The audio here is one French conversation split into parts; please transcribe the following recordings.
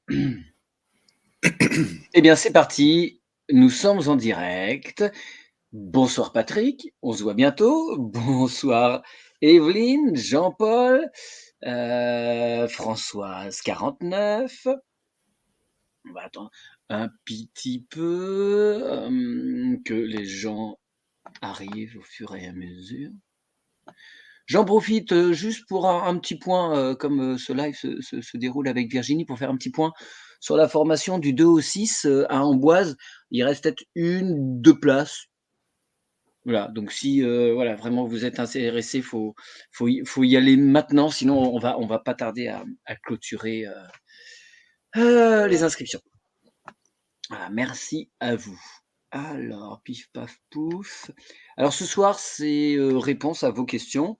Eh bien, c'est parti. Nous sommes en direct. Bonsoir Patrick, on se voit bientôt. Bonsoir Evelyne, Jean-Paul, Françoise 49. On va attendre un petit peu que les gens arrivent au fur et à mesure. J'en profite juste pour un petit point, comme ce live se déroule avec Virginie, pour faire un petit point sur la formation du 2 au 6 à Amboise. Il reste peut-être 1, 2 places. Voilà, donc si voilà, vraiment vous êtes intéressé, faut y aller maintenant, sinon on va pas tarder à clôturer les inscriptions. Voilà, merci à vous. Alors, pif paf pouf. Alors ce soir, c'est réponse à vos questions.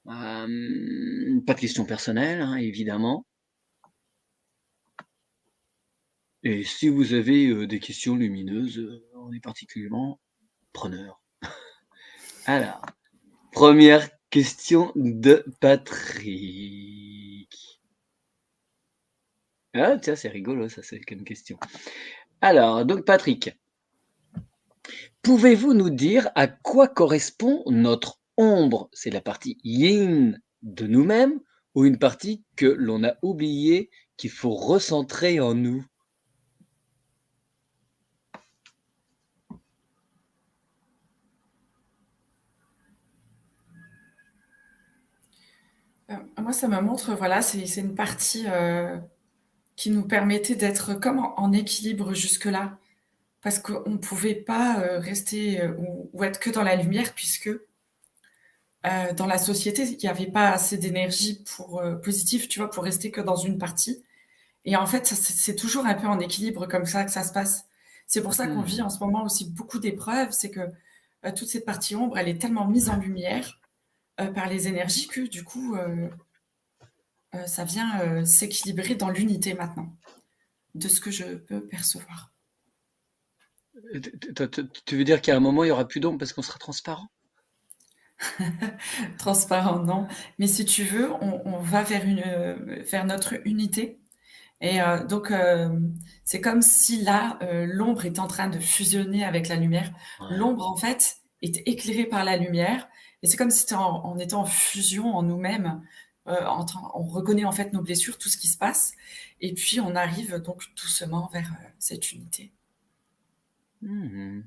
Pas de questions personnelles, hein, évidemment. Et si vous avez des questions lumineuses, on est particulièrement preneur. Alors, première question de Patrick. Ah tiens, c'est rigolo ça, c'est comme question. Alors, donc Patrick, pouvez-vous nous dire à quoi correspond notre ombre? C'est la partie yin de nous-mêmes ou une partie que l'on a oubliée qu'il faut recentrer en nous? Moi, ça me montre, voilà, c'est une partie qui nous permettait d'être comme en équilibre jusque-là, parce qu'on ne pouvait pas rester ou être que dans la lumière, puisque dans la société, il n'y avait pas assez d'énergie pour positive, tu vois, pour rester que dans une partie. Et en fait, c'est toujours un peu en équilibre comme ça que ça se passe. C'est pour ça qu'on vit en ce moment aussi beaucoup d'épreuves, c'est que toute cette partie ombre, elle est tellement mise en lumière par les énergies que du coup, ça vient s'équilibrer dans l'unité maintenant, de ce que je peux percevoir. Tu veux dire qu'à un moment, il y aura plus d'ombre parce qu'on sera transparent? Transparent, non. Mais si tu veux, on va vers notre unité. Et donc, c'est comme si là, l'ombre est en train de fusionner avec la lumière. Ouais. L'ombre, en fait, est éclairée par la lumière. Et c'est comme si on était en fusion en nous-mêmes. On reconnaît en fait nos blessures, tout ce qui se passe. Et puis, on arrive donc doucement vers cette unité. Il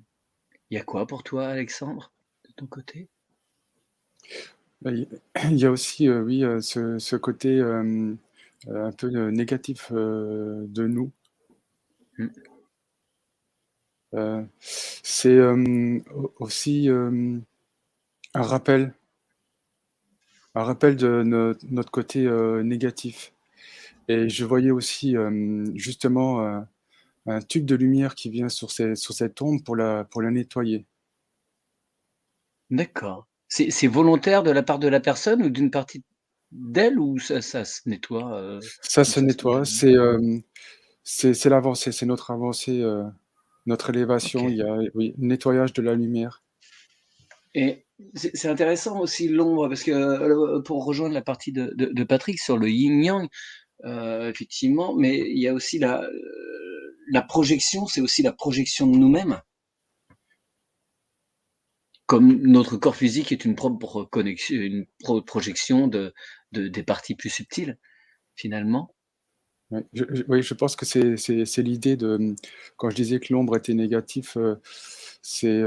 y a quoi pour toi, Alexandre, de ton côté? Il y a aussi, oui, ce côté un peu négatif de nous. Mmh. C'est aussi un rappel de notre côté négatif. Et je voyais aussi justement un tube de lumière qui vient sur cette ombre pour la nettoyer. D'accord. C'est volontaire de la part de la personne ou d'une partie d'elle ou ça se nettoie, Ça comme se ça nettoie, spontanément? c'est l'avancée, c'est notre avancée, notre élévation. OK. Il y a, oui, nettoyage de la lumière. Et c'est intéressant aussi l'ombre parce que, pour rejoindre la partie de Patrick sur le yin-yang, effectivement, mais il y a aussi la projection, c'est aussi la projection de nous-mêmes. Comme notre corps physique est une propre connexion, une projection des parties plus subtiles, finalement. Ouais, oui, je pense que c'est l'idée de, quand je disais que l'ombre était négatif, c'est,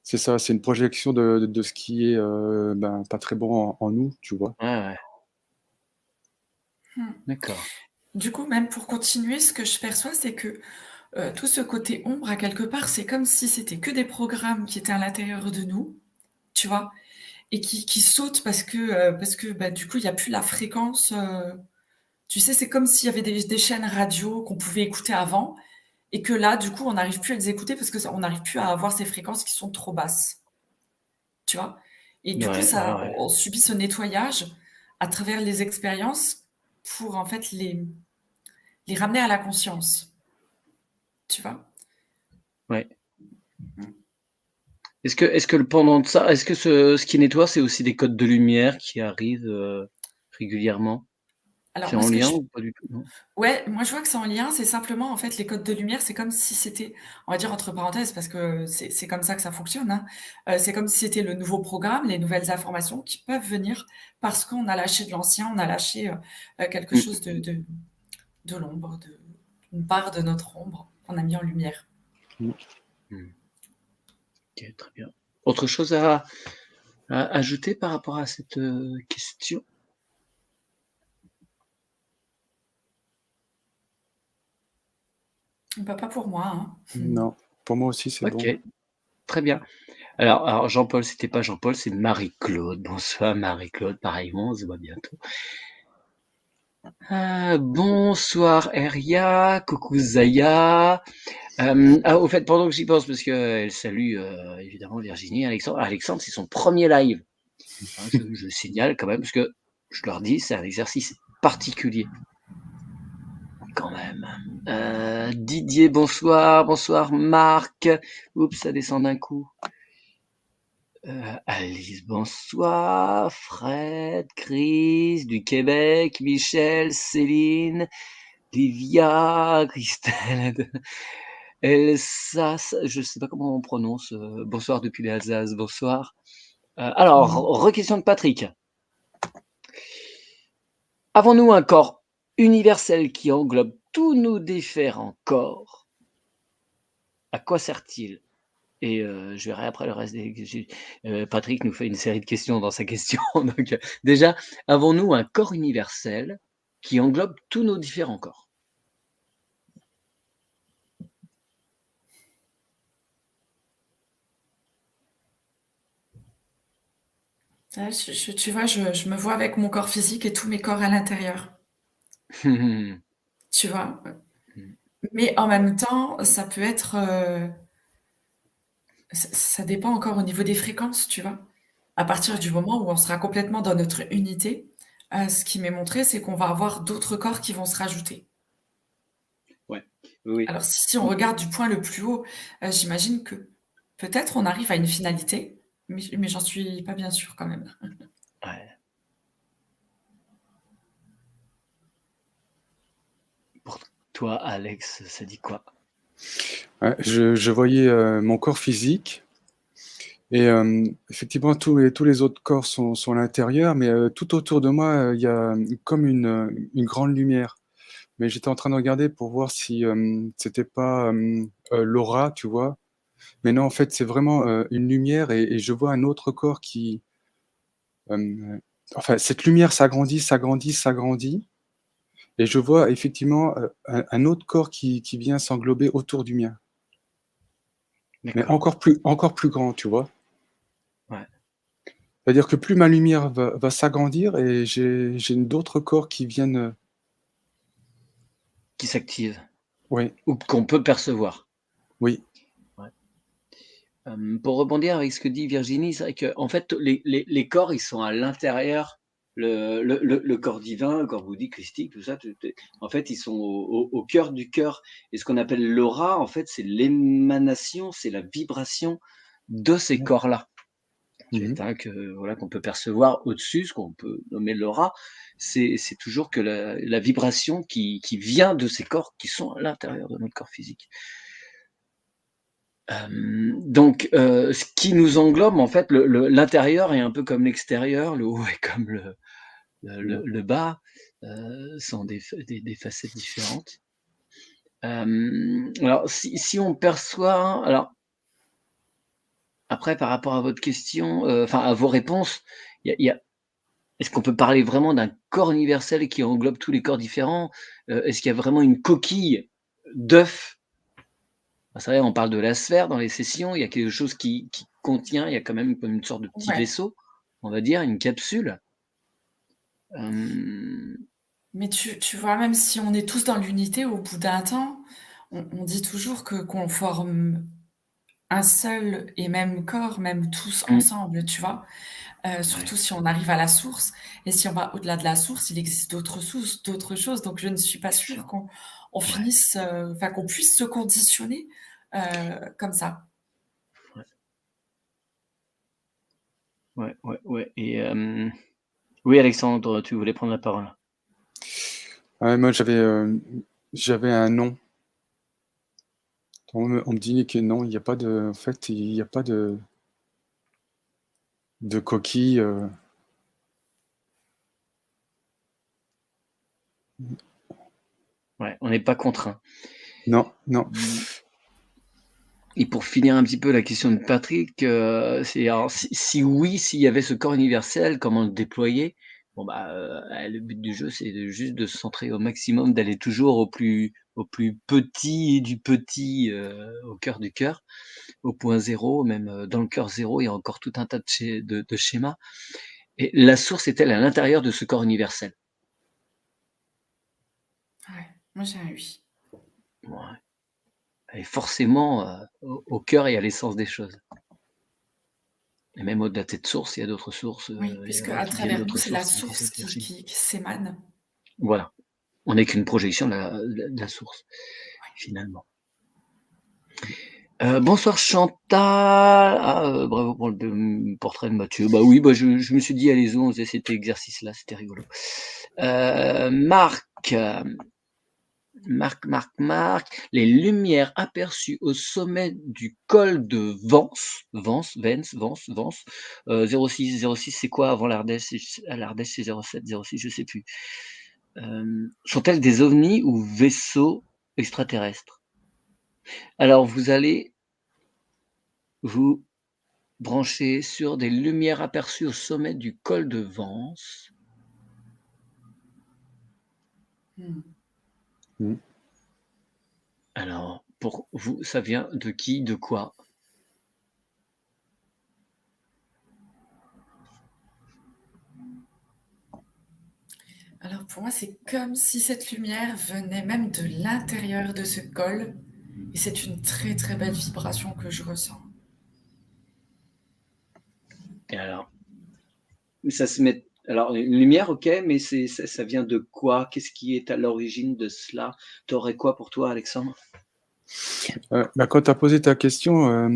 c'est ça, c'est une projection de ce qui est, ben, pas très bon en nous, tu vois? Ouais, ouais, Hmm. d'accord. Du coup, même pour continuer, ce que je perçois, c'est que tout ce côté ombre, à quelque part, c'est comme si c'était que des programmes qui étaient à l'intérieur de nous, tu vois, et qui sautent parce que bah, du coup, il n'y a plus la fréquence. Tu sais, c'est comme s'il y avait des chaînes radio qu'on pouvait écouter avant, et que là, du coup, on n'arrive plus à les écouter parce qu'on n'arrive plus à avoir ces fréquences qui sont trop basses, tu vois. Et du coup, Ouais, ouais, ça, ouais. on subit ce nettoyage à travers les expériences pour en fait les ramener à la conscience, tu vois. Ouais. Est-ce que le pendant de ça, est-ce que ce qui nettoie, c'est aussi des codes de lumière qui arrivent, régulièrement? Alors C'est moi, en ce que lien je ou pas du tout, non? Ouais, moi je vois que c'est en lien, c'est simplement en fait les codes de lumière, c'est comme si c'était, on va dire entre parenthèses parce que c'est comme ça que ça fonctionne, hein. C'est comme si c'était le nouveau programme, les nouvelles informations qui peuvent venir parce qu'on a lâché de l'ancien, on a lâché, quelque Mmh. chose de l'ombre, de une part de notre ombre qu'on a mis en lumière. Mmh. Mmh. OK, très bien. Autre chose à ajouter par rapport à cette, question? Bah, pas pour moi, hein. Non, pour moi aussi, c'est OK, bon. très bien. Alors Jean-Paul, c'était pas Jean-Paul, c'est Marie-Claude. Bonsoir Marie-Claude, pareillement, on se voit bientôt. Bonsoir Eria, coucou Zaya. Au fait, pendant que j'y pense, parce qu'elle salue évidemment Virginie et Alexandre. Alexandre, c'est son premier live. Hein, je signale quand même, parce que je leur dis, c'est un exercice particulier quand même. Didier, bonsoir. Bonsoir Marc. Oups, ça descend d'un coup. Alice, bonsoir. Fred, Chris, du Québec, Michel, Céline, Livia, Christelle, Elsa, je sais pas comment on prononce. Bonsoir depuis les Alsace, bonsoir. Alors, Mmh. re-question de Patrick. Avons-nous un corps universel qui englobe tous nos différents corps? À quoi sert-il? Et je verrai après le reste des Patrick nous fait une série de questions dans sa question. Donc, déjà, avons-nous un corps universel qui englobe tous nos différents corps? Ouais, tu vois, je me vois avec mon corps physique et tous mes corps à l'intérieur, tu vois? Mais en même temps, ça peut être, ça dépend encore au niveau des fréquences, tu vois? À partir Ouais, du moment où on sera complètement dans notre unité, ce qui m'est montré, c'est qu'on va avoir d'autres corps qui vont se rajouter. ouais, oui, Alors si on oui. regarde du point le plus haut, j'imagine que peut-être on arrive à une finalité, mais j'en suis pas bien sûre quand même. Ouais. Pour toi, Alex, ça dit quoi? Ouais, je voyais mon corps physique et effectivement tous les autres corps sont à l'intérieur, mais tout autour de moi, il y a comme une grande lumière. Mais j'étais en train de regarder pour voir si c'était pas l'aura, tu vois. Mais non, en fait, c'est vraiment une lumière et je vois un autre corps qui, enfin, cette lumière s'agrandit, s'agrandit, s'agrandit, et je vois effectivement un autre corps qui vient s'englober autour du mien, mais D'accord. encore plus grand, tu vois. Ouais, C'est-à-dire que plus ma lumière va s'agrandir et j'ai d'autres corps qui viennent. qui s'active Oui, ou qu'on peut percevoir. oui, Ouais. Pour rebondir avec ce que dit Virginie, c'est vrai qu'en fait, les corps, ils sont à l'intérieur. Le corps divin, le corps bouddhique, christique, tout ça, en fait, ils sont au cœur du cœur. Et ce qu'on appelle l'aura, en fait, c'est l'émanation, c'est la vibration de ces ouais. corps-là. En Mmh. fait, hein, voilà, qu'on peut percevoir au-dessus, ce qu'on peut nommer l'aura, c'est toujours que la vibration qui vient de ces corps qui sont à l'intérieur de notre corps physique. Donc, ce qui nous englobe, en fait, l'intérieur est un peu comme l'extérieur, le haut est comme le bas, sont des facettes différentes. Alors si on perçoit alors après par rapport à votre question, enfin à vos réponses, il y a est-ce qu'on peut parler vraiment d'un corps universel qui englobe tous les corps différents? Est-ce qu'il y a vraiment une coquille d'œuf? Bah, c'est vrai, on parle de la sphère dans les sessions, il y a quelque chose qui contient, il y a quand même comme une sorte de petit Ouais, vaisseau, on va dire, une capsule. Hem, mais tu vois, même si on est tous dans l'unité, au bout d'un temps, on dit toujours que qu'on forme un seul et même corps, même tous mmh, ensemble, tu vois? ouais, Surtout si on arrive à la source et si on va au-delà de la source, il existe d'autres sources, d'autres choses, donc je ne suis pas bien sûre sûr. qu'on Ouais, finisse, enfin qu'on puisse se conditionner, comme ça. ouais, ouais, ouais, ouais et oui, Alexandre, tu voulais prendre la parole? Ouais, moi, j'avais un nom. On me dit que non, il n'y a pas de, en fait, il n'y a pas de coquille. Ouais, on n'est pas contraint. Non, non. Et pour finir un petit peu la question de Patrick, c'est alors si oui, s'il y avait ce corps universel, comment le déployer? Bon bah, le but du jeu, c'est juste de se centrer au maximum, d'aller toujours au plus petit du petit, au cœur du cœur, au point zéro, même, dans le cœur zéro, il y a encore tout un tas de schémas. Et la source est-elle à l'intérieur de ce corps universel? Ouais, moi j'ai un oui. Ouais. Elle est forcément, au cœur et à l'essence des choses. Et même au-delà de cette source, il y a d'autres sources, Oui, puisque à qui viennent travers nous, d'autres c'est la sources qui source s'élargissent. qui s'émane. Voilà, on n'est qu'une projection de la source, finalement. Bonsoir Chantal. Ah, bravo pour le portrait de Mathieu. Bah oui, bah je me suis dit, allez-y, on faisait cet exercice-là, c'était rigolo. Marc, les lumières aperçues au sommet du col de Vence, 06, c'est quoi avant l'Ardèche? À l'Ardèche, c'est 07, 06, je sais plus. Sont-elles des ovnis ou vaisseaux extraterrestres? Alors, vous allez vous brancher sur des lumières aperçues au sommet du col de Vence. Mmh. Mm. Alors, pour vous, ça vient de qui, de quoi? Alors pour moi, c'est comme si cette lumière venait même de l'intérieur de ce col et c'est une très, très belle vibration que je ressens. Et alors, ça se met. Alors, une lumière, ok, mais ça vient de quoi? Qu'est-ce qui est à l'origine de cela? T'aurais quoi pour toi, Alexandre? Bah, quand tu as posé ta question,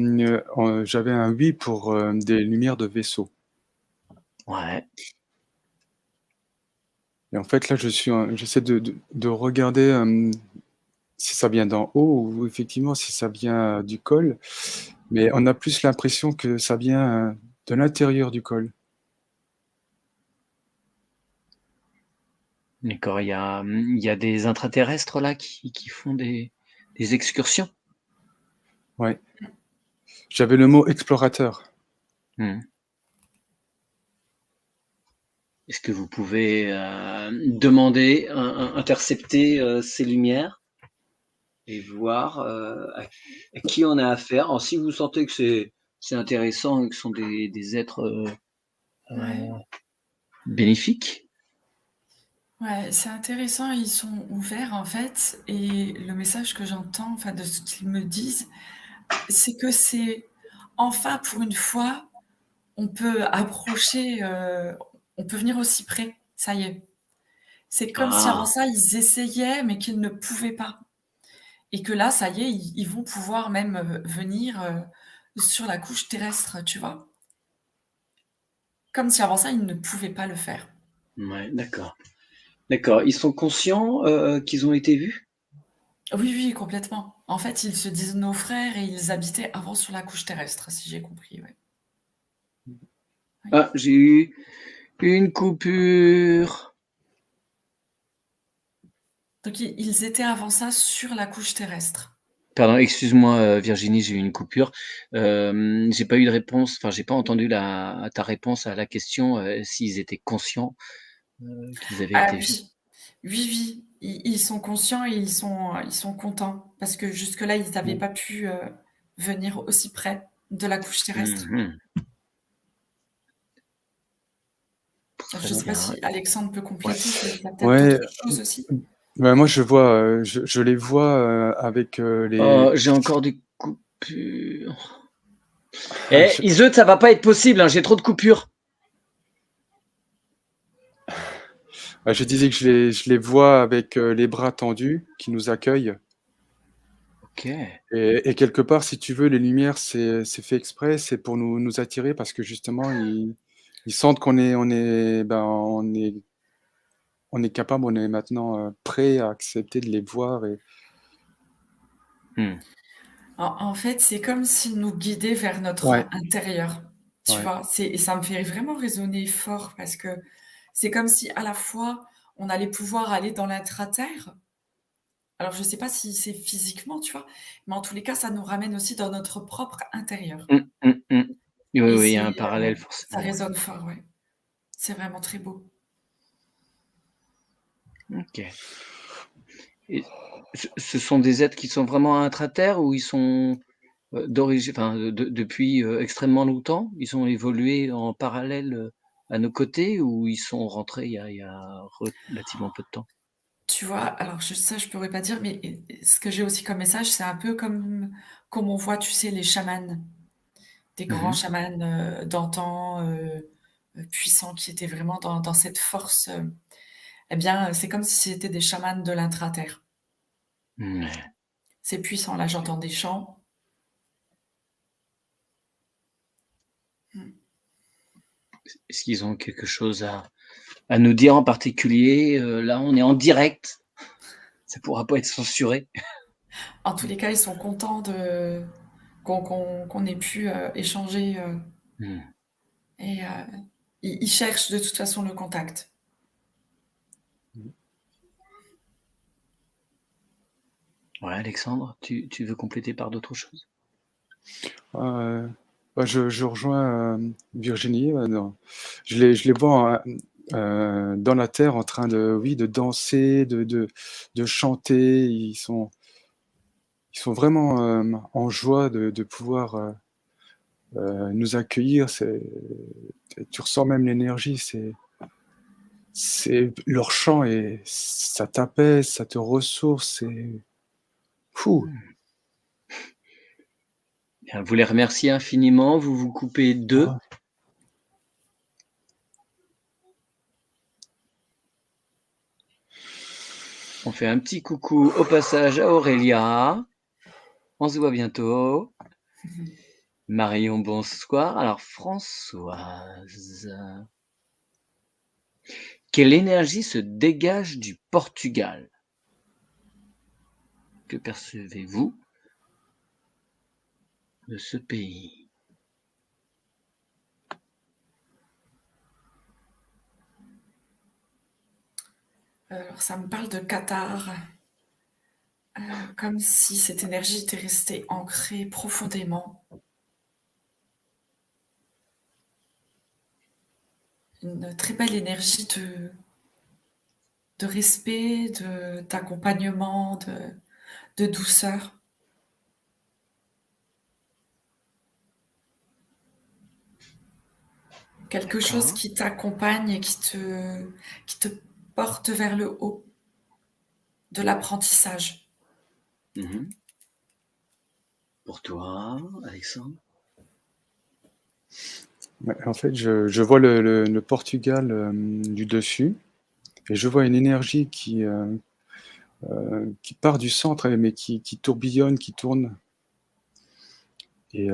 j'avais un oui pour des lumières de vaisseau. Ouais. Et en fait, là, j'essaie de regarder si ça vient d'en haut ou effectivement si ça vient du col. Mais on a plus l'impression que ça vient de l'intérieur du col. D'accord, il y a des intraterrestres là qui font des excursions? Ouais. J'avais le mot explorateur. Hmm. Est-ce que vous pouvez demander, intercepter ces lumières et voir à qui on a affaire? Alors, si vous sentez que c'est intéressant et que ce sont des êtres Ouais, bénéfiques. ouais, c'est intéressant, ils sont ouverts en fait et le message que j'entends, enfin de ce qu'ils me disent, c'est que c'est enfin pour une fois, on peut approcher, on peut venir aussi près, ça y est. C'est comme si avant Ah, ça, ils essayaient mais qu'ils ne pouvaient pas. Et que là, ça y est, ils vont pouvoir même, venir, sur la couche terrestre, tu vois? Comme si avant ça, ils ne pouvaient pas le faire. ouais, d'accord. D'accord. Ils sont conscients qu'ils ont été vus? Oui, oui, complètement. En fait, ils se disent nos frères et ils habitaient avant sur la couche terrestre, si j'ai compris, ouais. Oui. Ah, j'ai eu une coupure. Donc ils étaient avant ça sur la couche terrestre. Pardon, excuse-moi, Virginie, j'ai eu une coupure. J'ai pas eu de réponse, enfin, j'ai pas entendu ta réponse à la question, s'ils étaient conscients, qu'ils avaient Ah été vus? oui, oui, oui, ils sont conscients et ils sont contents parce que jusque-là, ils n'avaient Mmh. pas pu, venir aussi près de la couche terrestre. Mmh. Je Très ne sais pas bien. si Alexandre peut Ouais. compléter, s'il a peut-être Ouais, d'autres choses aussi? bah, moi je vois, je les vois avec les. Oh, j'ai encore des coupures. Iseut, ça va pas être possible, hein, j'ai trop de coupures. Je disais que je les vois avec les bras tendus qui nous accueillent. OK. Et quelque part, si tu veux, les lumières, c'est fait exprès, c'est pour nous attirer parce que justement, ils sentent qu'on est, ben, on est on est capable, on est maintenant prêt à accepter de les voir et Mmh. En fait, c'est comme s'ils nous guidaient vers ouais, notre intérieur, tu ouais. vois? Et ça me fait vraiment résonner fort parce que c'est comme si à la fois, on allait pouvoir aller dans l'intra-terre. Alors je sais pas si c'est physiquement, tu vois? Mais en tous les cas, ça nous ramène aussi dans notre propre intérieur Mmh, mmh, mmh. Oui, et oui, il y c'est, a un parallèle ça forcément, ouais. résonne fort, ouais. C'est vraiment très beau. OK. Et ce sont des êtres qui sont vraiment intra-terre ou ils sont, d'origine enfin, depuis, extrêmement longtemps? Ils ont évolué en parallèle, à nos côtés ou ils sont rentrés il y a relativement peu de temps? Tu vois? Alors je pourrais pas dire, mais ce que j'ai aussi comme message, c'est un peu comme on voit, tu sais, les chamans, des Mmh grands mh. chamans, d'antan, puissants qui étaient vraiment dans cette force, eh bien, c'est comme si c'était des chamans de l'intra-terre. Mouais. C'est puissant, là, j'entends des chants. Mmh. Est-ce qu'ils ont quelque chose à nous dire en particulier? Là, on est en direct, ça pourra pas être censuré. En tous les cas, ils sont contents de qu'on ait pu, échanger, Mmh. et ils cherchent de toute façon le contact. Mmh. Ouais, Alexandre, tu veux compléter par d'autres choses? Bah, je rejoins, Virginie, non. Je les vois, dans la terre en train de oui, de danser, de chanter. Ils sont vraiment, en joie de pouvoir, nous accueillir. Tu ressens même l'énergie, c'est leur chant et ça t'apaise, ça te ressource, c'est fou! Mmh. Bien, vous les remerciez infiniment, vous vous coupez d'eux. Ah, On fait un petit coucou au passage à Aurélia. On se voit bientôt. Marion, bonsoir. Alors Françoise, quelle énergie se dégage du Portugal? Que percevez-vous de ce pays? Alors ça me parle de Qatar, comme si cette énergie était restée ancrée profondément. Une très belle énergie de respect, d'accompagnement, de douceur. Quelque chose D'accord. qui t'accompagne et qui te porte vers le haut, de l'apprentissage. Mmh. Pour toi, Alexandre? ouais, en fait, je vois le Portugal, du dessus et je vois une énergie qui part du centre, mais qui tourbillonne, qui tourne et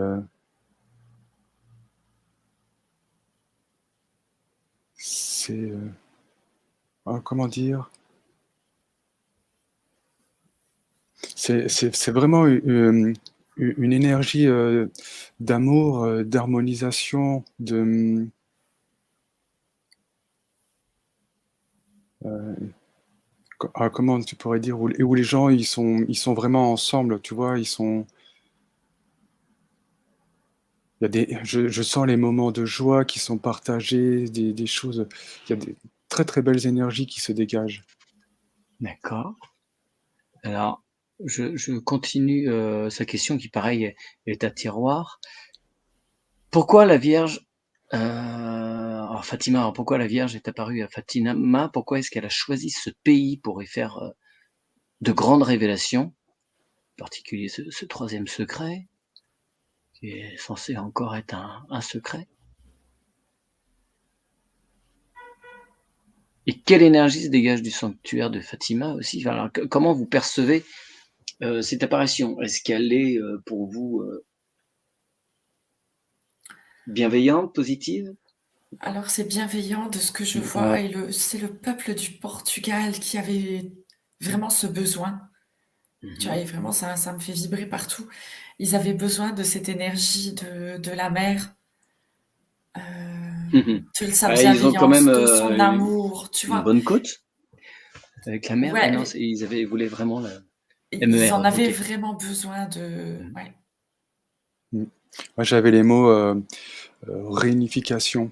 c'est, comment dire? C'est vraiment une énergie, d'amour, d'harmonisation, comment tu pourrais dire? Où les gens, ils sont vraiment ensemble, tu vois? Il y a je sens les moments de joie qui sont partagés, des choses, il y a des très, très belles énergies qui se dégagent. D'accord. Alors, je continue, sa question qui pareil est à tiroir. Pourquoi la Vierge, alors Fatima, alors pourquoi la Vierge est apparue à Fatima? Pourquoi est-ce qu'elle a choisi ce pays pour y faire, de grandes révélations? En particulier ce 3e secret, qui est censé encore être un secret. Et quelle énergie se dégage du sanctuaire de Fatima aussi? Enfin, alors comment vous percevez, cette apparition? Est-ce qu'elle est, pour vous, bienveillante, positive? Alors c'est bienveillant de ce que je vois Ouais. et c'est le peuple du Portugal qui avait vraiment ce besoin. Tu vois? Mmh. Et vraiment ça me fait vibrer partout. Ils avaient besoin de cette énergie de la mer, Mmh. de sa Bah, ils ont quand même, bienveillance, de son amour, tu une vois? bonne côte avec la mer? Ouais, non, Ouais, ils voulaient vraiment la ils en MER, avaient OK. vraiment besoin de Mmh. ouais. Mmh. Moi, j'avais les mots, réunification.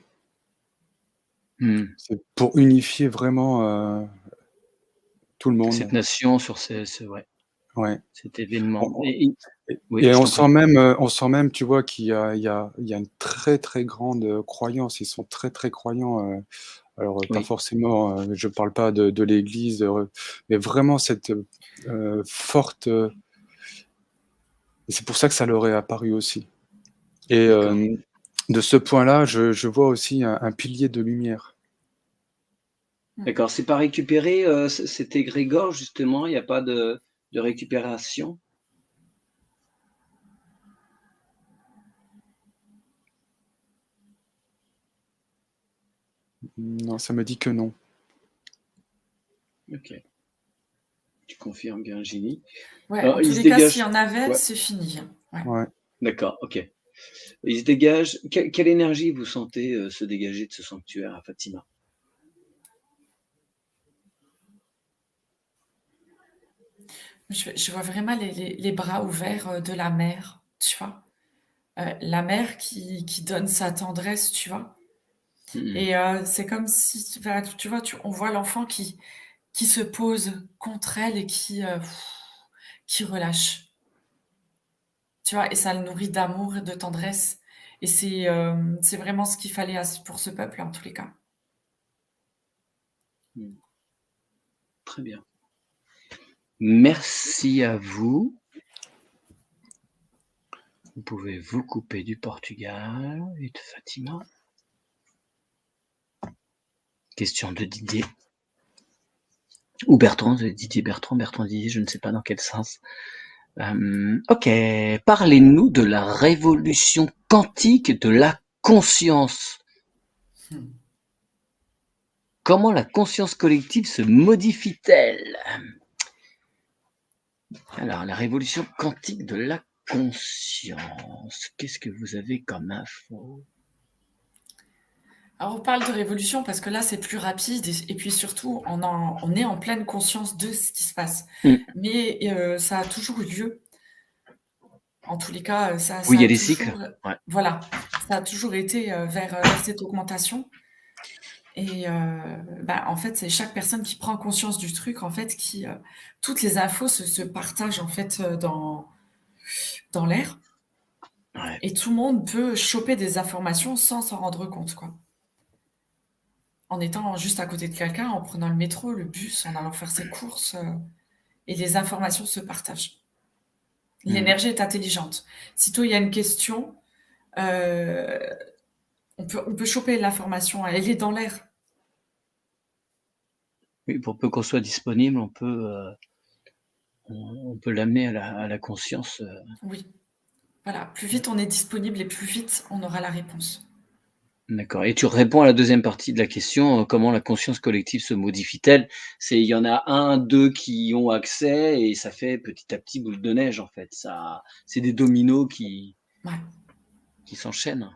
Mmh. C'est pour unifier vraiment, tout le Cette monde. nation sur ouais, Ouais. cet événement On oui, et je t'en prie. on sent même, tu vois, qu'il y a une très, très grande, croyance. Ils sont très, très croyants, alors, pas Oui, forcément, je parle pas de l'église, mais vraiment cette, forte, et c'est pour ça que ça leur est apparu aussi, et d'accord. de ce point-là, je vois aussi un pilier de lumière. Mmh. D'accord, c'est pas récupéré, cet égrégore justement, il y a pas de récupération? Non, ça me dit que non. OK, tu confirmes Virginie. Ouais, en tous Il se les cas, s'il y dégage en avait, ouais, c'est fini, hein. Ouais. Ouais. d'accord, OK. Il se dégage quelle énergie vous sentez, se dégager de ce sanctuaire à Fatima? Je vois vraiment les bras ouverts, de la mère, tu vois? La mère qui donne sa tendresse, tu vois? Mmh mh. Et c'est comme si tu vois, on voit l'enfant qui se pose contre elle et qui relâche, tu vois? Et ça le nourrit d'amour et de tendresse et c'est vraiment ce qu'il fallait pour ce peuple, en tous les cas. Mmh. Très bien. Merci à vous. Vous pouvez vous couper du Portugal et de Fatima. Question de Didier ou Bertrand, Didier Bertrand, Bertrand Didier, je ne sais pas dans quel sens. OK, parlez-nous de la révolution quantique de la conscience. Mmh. Comment la conscience collective se modifie-t-elle? Alors, la révolution quantique de la conscience, qu'est-ce que vous avez comme info? Alors on parle de révolution parce que là, c'est plus rapide et puis surtout, on est en pleine conscience de ce qui se passe. Mmh. Mais ça a toujours eu lieu. En tous les cas, Oui, il ça y a a des cycles. toujours Ouais. voilà, ça a toujours été, vers cette augmentation et bah, en fait, c'est chaque personne qui prend conscience du truc, en fait, toutes les infos se partagent, en fait, dans l'air Ouais. et tout le monde peut choper des informations sans s'en rendre compte, quoi. En étant juste à côté de quelqu'un, en prenant le métro, le bus, en allant faire ses courses, et les informations se partagent. Mmh. L'énergie est intelligente. Sitôt il y a une question, heu, on peut choper l'information, elle est dans l'air. Oui, pour peu qu'on soit disponible, on peut l'amener à la conscience. Oui, voilà, plus vite on est disponible et plus vite on aura la réponse. D'accord, et tu réponds à la deuxième partie de la question, comment la conscience collective se modifie-t-elle? C'est il y en a un, 2 qui y ont accès et ça fait petit à petit boule de neige, en fait. Ça c'est des dominos Ouais. qui s'enchaînent.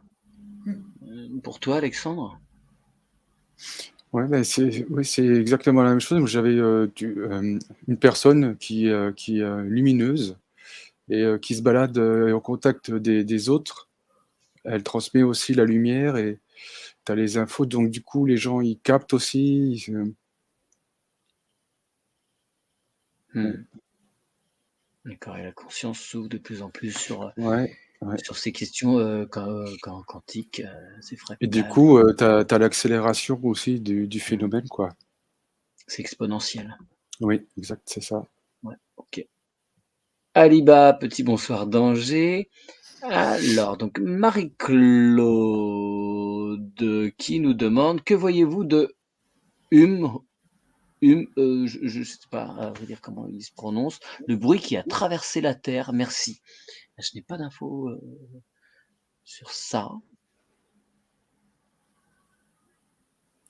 Mmh. Pour toi, Alexandre? Ouais, bah, oui, c'est exactement la même chose. J'avais, une personne qui est lumineuse et qui se balade, au contact des autres. Elle transmet aussi la lumière et tu as les infos, donc du coup, les gens, ils captent aussi, ils se ouais, Mmh. D'accord, et la conscience s'ouvre de plus en plus ouais, ouais, sur ces questions, quantiques, c'est et du fractal, coup, tu as l'accélération aussi du phénomène, quoi. c'est exponentiel. Oui, exact, c'est ça. Ouais, OK. Aliba, petit bonsoir d'Angers. Alors, donc Marie-Claude qui nous demande: «Que voyez-vous de Hume?» je sais pas à vrai dire comment il se prononce. «Le bruit qui a traversé la terre, merci». Je n'ai pas d'infos, sur ça.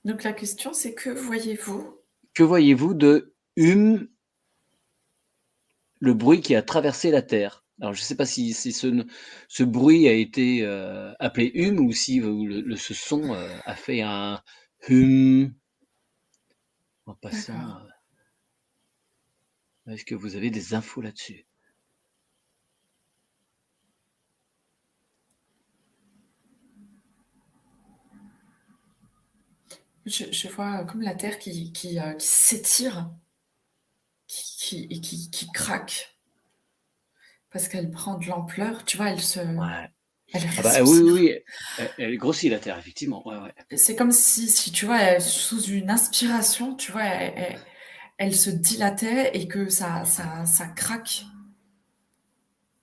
Donc la question, c'est que voyez-vous? Que voyez-vous de Hume, le bruit qui a traversé la Terre? Alors je ne sais pas si ce bruit a été, appelé Hume ou si ce son, a fait un hum en passant, D'accord. est-ce que vous avez des infos là-dessus? Je vois comme la terre qui s'étire, qui craque parce qu'elle prend de l'ampleur, tu vois? Ouais. Elle Ah bah, oui, oui, respire. oui, elle grossit la Terre effectivement, ouais, ouais. C'est comme si tu vois, sous une inspiration, tu vois, elle se dilatait et que ça craque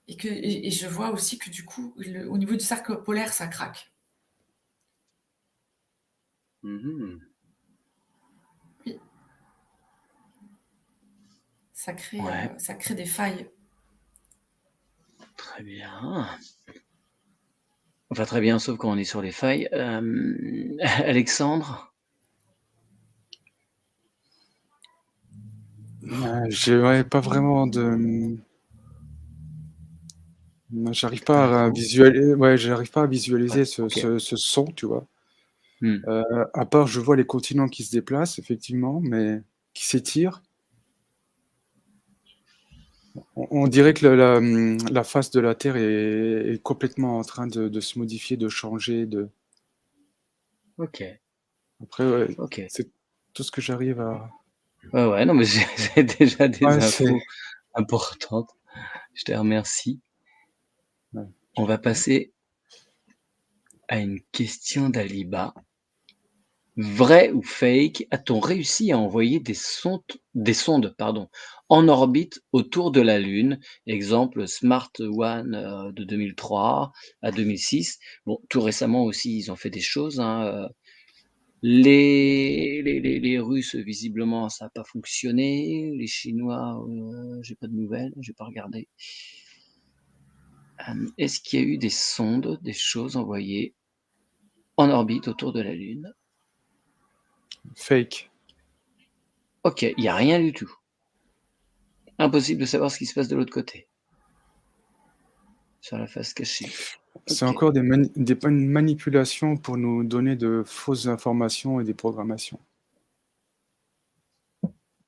et je vois aussi que du coup, au niveau du cercle polaire, ça craque. Mmh. Oui, Ouais, ça crée des failles. très bien. Enfin très bien, sauf quand on est sur les failles. Alexandre? J'ai ouais, pas vraiment de. J'arrive pas à Info? visualiser, ouais, j'arrive pas à Ouais, visualiser OK. ce son, tu vois. Mmh. À part, je vois les continents qui se déplacent, effectivement, mais qui s'étirent. On dirait que la face de la Terre est complètement en train de se modifier, de changer. OK, Après, ouais, OK. c'est tout ce que j'arrive à. Ouais, ouais, non mais j'ai déjà des Ouais, c'est. infos importantes. Je te remercie. Ouais. On va passer à une question d'Aliba. Vrai ou fake, a-t-on réussi à envoyer des sondes, pardon, en orbite autour de la Lune? Exemple Smart One, de 2003 à 2006. Bon, tout récemment aussi, ils ont fait des choses, hein, les Russes, visiblement, ça n'a pas fonctionné. Les Chinois, j'ai pas de nouvelles, j'ai pas regardé. Est-ce qu'il y a eu des sondes, des choses envoyées en orbite autour de la Lune? Fake. OK, il y a rien du tout. Impossible de savoir ce qui se passe de l'autre côté, sur la face cachée. C'est OK. encore des manipulations pour nous donner de fausses informations et des programmations.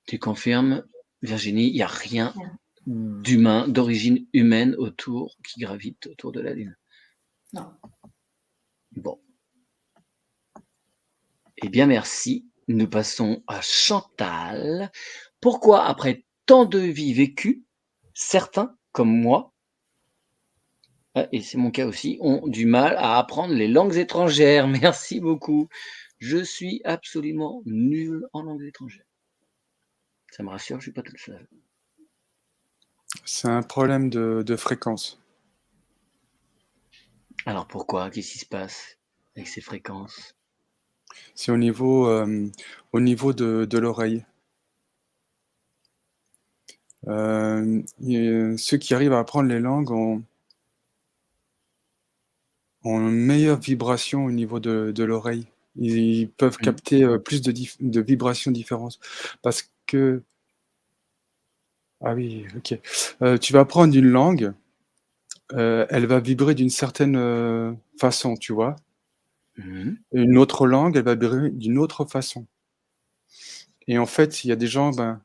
Tu confirmes, Virginie, il y a rien Non, d'humain, d'origine humaine qui gravite autour de la Lune? non. Bon, eh bien merci. Nous passons à Chantal. Pourquoi, après tant de vies vécues, certains, comme moi, et c'est mon cas aussi, ont du mal à apprendre les langues étrangères? Merci beaucoup. Je suis absolument nul en langues étrangères. Ça me rassure, je suis pas tout seul. C'est un problème de fréquence. Alors pourquoi? Qu'est-ce qui se passe avec ces fréquences? C'est au niveau de l'oreille. Ceux qui arrivent à apprendre les langues ont une meilleure vibration au niveau de l'oreille. Ils peuvent Mmh. capter plus de vibrations différentes. Parce que, ah oui, ok. Tu vas apprendre une langue, elle va vibrer d'une certaine façon, tu vois. Mmh. Et une autre langue, elle va vibrer d'une autre façon. Et en fait, il y a des gens, ben,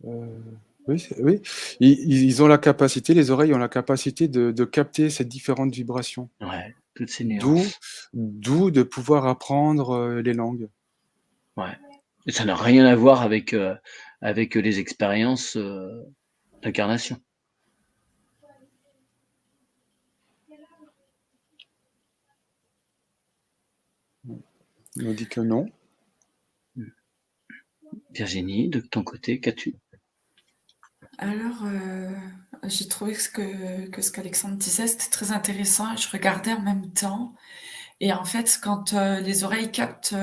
euh, oui, oui, ils ont la capacité, les oreilles ont la capacité de capter ces différentes vibrations. Ouais, toutes ces D'où, nuances. d'où de pouvoir apprendre les langues. Ouais. Et ça n'a rien à voir avec les expériences, d'incarnation. On dit que non. Mmh. Virginie, de ton côté, qu'as-tu? Alors, j'ai trouvé que ce qu'Alexandre disait, c'était très intéressant et je regardais en même temps et en fait, quand, les oreilles captent,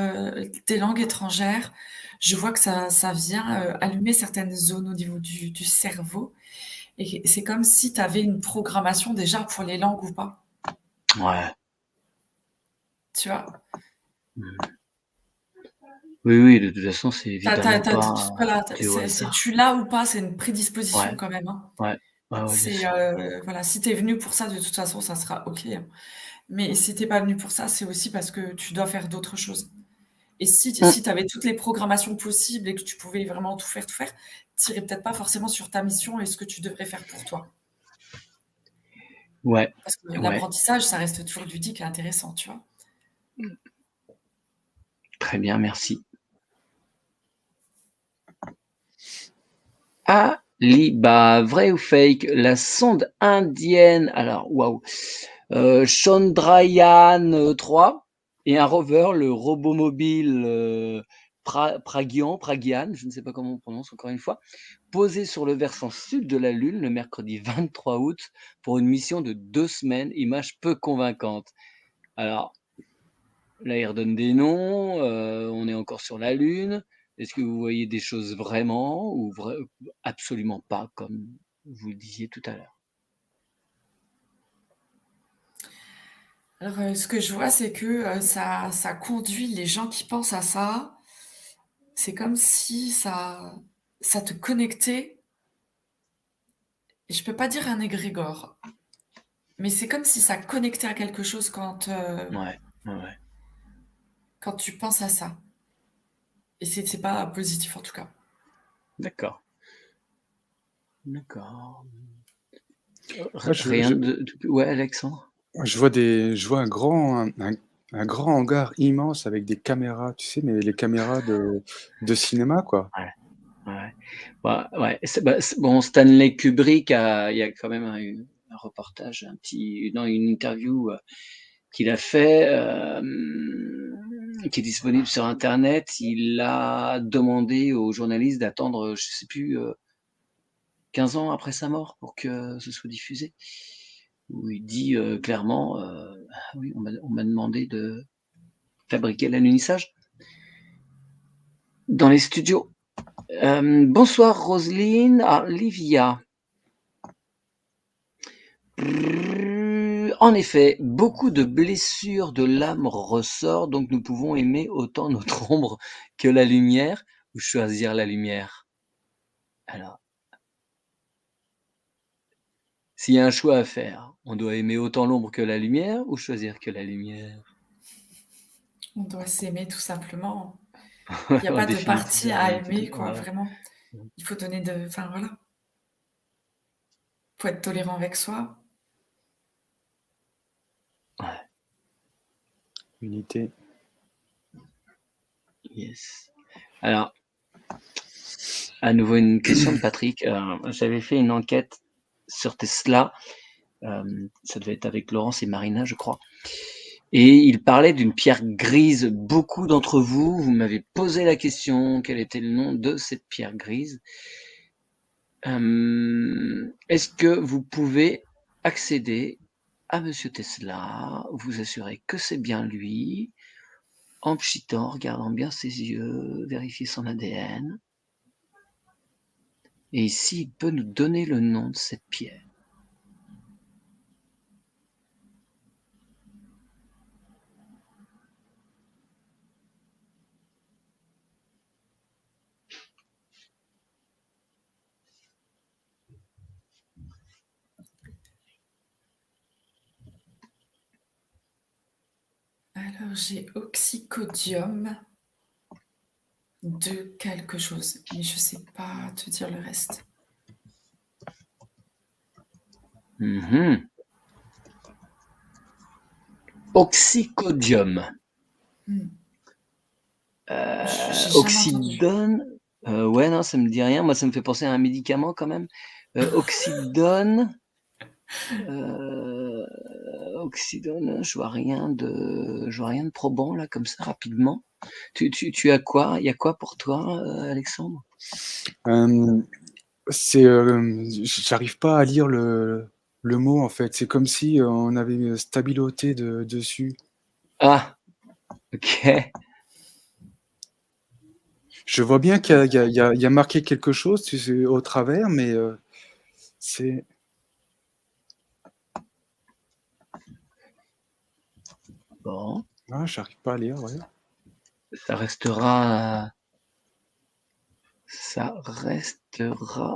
des langues étrangères, je vois que ça vient, allumer certaines zones au niveau du cerveau et c'est comme si tu avais une programmation déjà pour les langues ou pas, Ouais. tu vois? Mmh. Oui, oui, de toute façon, c'est Tu as évidemment pas voilà, dû au c'est hasard. tu l'as ou pas, c'est une prédisposition Ouais, quand même, hein. ouais. Ouais, ouais, bien C'est, sûr. voilà, si tu es venu pour ça, de toute façon, ça sera OK, hein. Mais si tu es pas venu pour ça, c'est aussi parce que tu dois faire d'autres choses. Et Mmh. si tu avais toutes les programmations possibles et que tu pouvais vraiment tout faire, tu irais peut-être pas forcément sur ta mission et ce que tu devrais faire pour toi. Ouais, Parce que ouais. l'apprentissage, ça reste toujours ludique et intéressant, tu vois? Très bien, merci. Alibaba, vrai ou fake? La sonde indienne, alors waouh, Chandrayaan 3 et un rover, le robot-mobile, Pragyan, je ne sais pas comment on prononce encore une fois, posé sur le versant sud de la Lune le mercredi 23 août pour une mission de 2 semaines, image peu convaincante. Alors là, il redonne des noms, on est encore sur la Lune. Est-ce que vous voyez des choses vraiment ou absolument pas, comme vous le disiez tout à l'heure? Alors, ce que je vois, c'est que, ça conduit les gens qui pensent à ça, c'est comme si ça te connectait et je peux pas dire un égrégore, mais c'est comme si ça connectait à quelque chose Ouais, ouais, ouais. quand tu penses à ça et c'est pas positif en tout cas. D'accord, d'accord. Moi, Rien de ouais, Alexandre? je vois un grand hangar immense avec des caméras, tu sais, mais les caméras de cinéma, quoi. Ouais, ouais. Bah, ouais, c'est bon, Stanley Kubrick il y a quand même un reportage, dans une interview, qu'il a fait, qui est disponible sur internet. Il a demandé aux journalistes d'attendre, je sais plus, 15 ans après sa mort pour que ce soit diffusé. Où il dit, clairement, «Ah oui, on m'a demandé de fabriquer l'alunissage dans les studios». Bonsoir Roselyne. Ah, Livia. En effet, beaucoup de blessures de l'âme ressortent, donc nous pouvons aimer autant notre ombre que la lumière, ou choisir la lumière. Alors, s'il y a un choix à faire, on doit aimer autant l'ombre que la lumière, ou choisir que la lumière? On doit s'aimer tout simplement. Il y a En pas de définitive, partie à oui, tout aimer quoi, voilà. vraiment. Il faut donner de enfin voilà, faut être tolérant avec soi. Ouais, Unité. yes. Alors, à nouveau une question de Patrick. J'avais fait une enquête sur Tesla. Ça devait être avec Laurence et Marina, je crois. Et il parlait d'une pierre grise. Beaucoup d'entre vous, vous m'avez posé la question, quel était le nom de cette pierre grise? Est-ce que vous pouvez accéder à Monsieur Tesla, vous assurer que c'est bien lui, en pchitant, regardant bien ses yeux, vérifier son ADN, et ici, il peut nous donner le nom de cette pierre. Alors j'ai oxycodium de quelque chose, mais je sais pas te dire le reste. Mhm. Oxycodium. Mmh. J'ai jamais entendu. Oxydone, ouais, non, ça me dit rien. Moi, ça me fait penser à un médicament quand même. Oxydone, heu, Oxydone, je vois rien de probant là, comme ça, rapidement. Tu as quoi? Il y a quoi pour toi, Alexandre? Hem, j'arrive pas à lire le mot, en fait. C'est comme si, on avait, stabiloté dessus. Ah! OK. Je vois bien qu'il y a marqué quelque chose, tu sais, au travers, mais, c'est Bon. ah, j'arrive pas à lire, ouais. ça restera